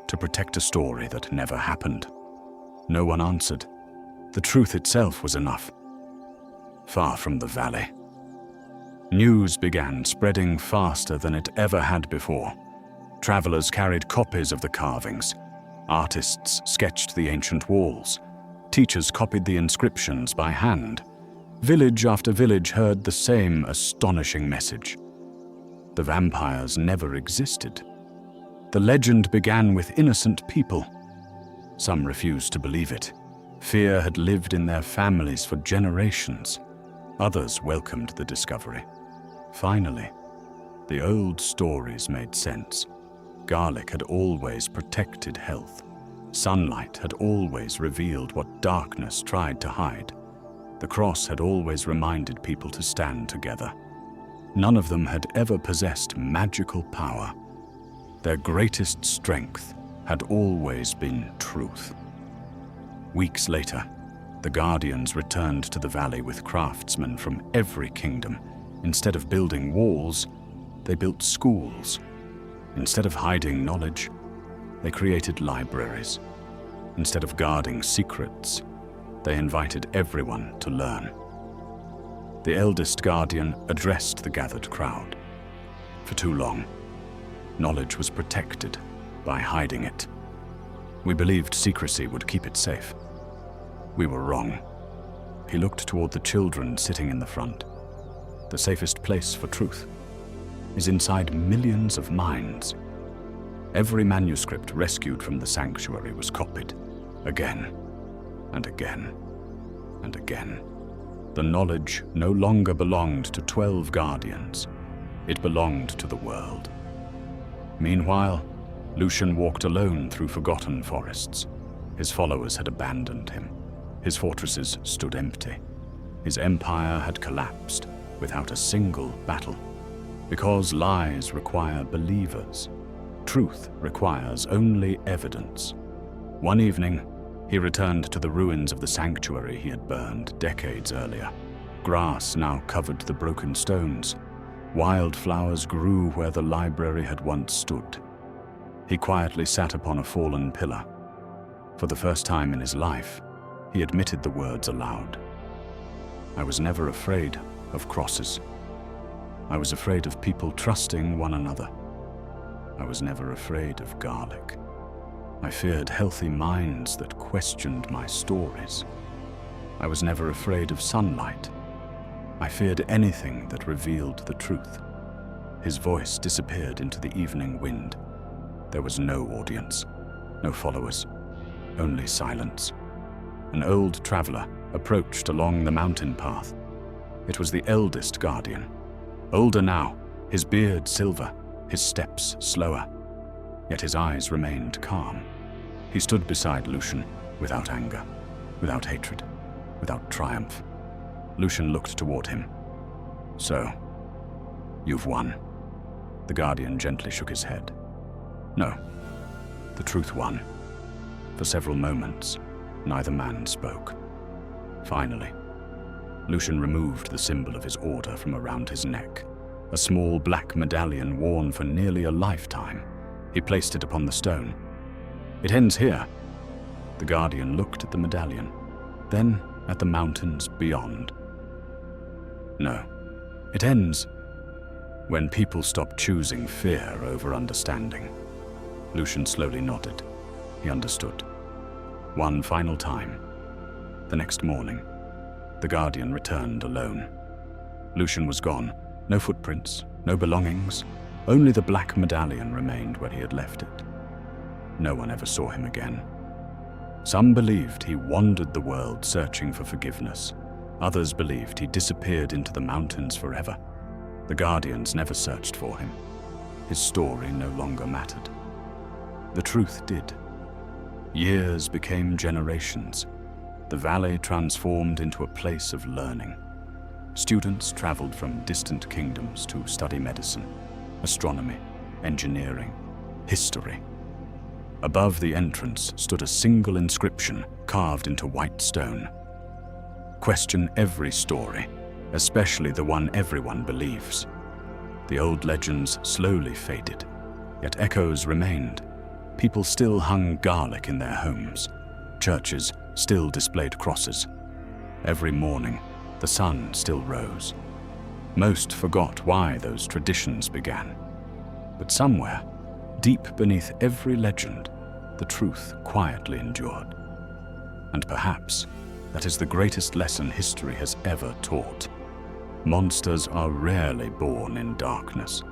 to protect a story that never happened. No one answered. The truth itself was enough. Far from the valley, news began spreading faster than it ever had before. Travelers carried copies of the carvings. Artists sketched the ancient walls. Teachers copied the inscriptions by hand. Village after village heard the same astonishing message. The vampires never existed. The legend began with innocent people. Some refused to believe it. Fear had lived in their families for generations. Others welcomed the discovery. Finally, the old stories made sense. Garlic had always protected health. Sunlight had always revealed what darkness tried to hide. The cross had always reminded people to stand together. None of them had ever possessed magical power. Their greatest strength had always been truth. Weeks later, the Guardians returned to the valley with craftsmen from every kingdom. Instead of building walls, they built schools. Instead of hiding knowledge, they created libraries. Instead of guarding secrets, they invited everyone to learn. The eldest guardian addressed the gathered crowd. For too long, knowledge was protected by hiding it. We believed secrecy would keep it safe. We were wrong. He looked toward the children sitting in the front. The safest place for truth is inside millions of minds. Every manuscript rescued from the sanctuary was copied, again and again and again. The knowledge no longer belonged to 12 guardians. It belonged to the world. Meanwhile, Lucian walked alone through forgotten forests. His followers had abandoned him. His fortresses stood empty. His empire had collapsed without a single battle. Because lies require believers, truth requires only evidence. One evening, he returned to the ruins of the sanctuary he had burned decades earlier. Grass now covered the broken stones. Wildflowers grew where the library had once stood. He quietly sat upon a fallen pillar. For the first time in his life, he admitted the words aloud. I was never afraid of crosses. I was afraid of people trusting one another. I was never afraid of garlic. I feared healthy minds that questioned my stories. I was never afraid of sunlight. I feared anything that revealed the truth. His voice disappeared into the evening wind. There was no audience, no followers, only silence. An old traveler approached along the mountain path. It was the eldest guardian. Older now, his beard silver, his steps slower. Yet his eyes remained calm. He stood beside Lucian, without anger, without hatred, without triumph. Lucian looked toward him. "So, you've won." The guardian gently shook his head. "No, the truth won." For several moments, neither man spoke. Finally, Lucian removed the symbol of his order from around his neck, a small black medallion worn for nearly a lifetime. He placed it upon the stone. "It ends here." The guardian looked at the medallion, then at the mountains beyond. "No, it ends when people stop choosing fear over understanding." Lucian slowly nodded. He understood. One final time. The next morning, the guardian returned alone. Lucian was gone. No footprints, no belongings. Only the black medallion remained where he had left it. No one ever saw him again. Some believed he wandered the world searching for forgiveness. Others believed he disappeared into the mountains forever. The guardians never searched for him. His story no longer mattered. The truth did. Years became generations. The valley transformed into a place of learning. Students traveled from distant kingdoms to study medicine, astronomy, engineering, history. Above the entrance stood a single inscription carved into white stone. Question every story, especially the one everyone believes. The old legends slowly faded, yet echoes remained. People still hung garlic in their homes. Churches still displayed crosses. Every morning, the sun still rose. Most forgot why those traditions began. But somewhere, deep beneath every legend, the truth quietly endured. And perhaps that is the greatest lesson history has ever taught. Monsters are rarely born in darkness.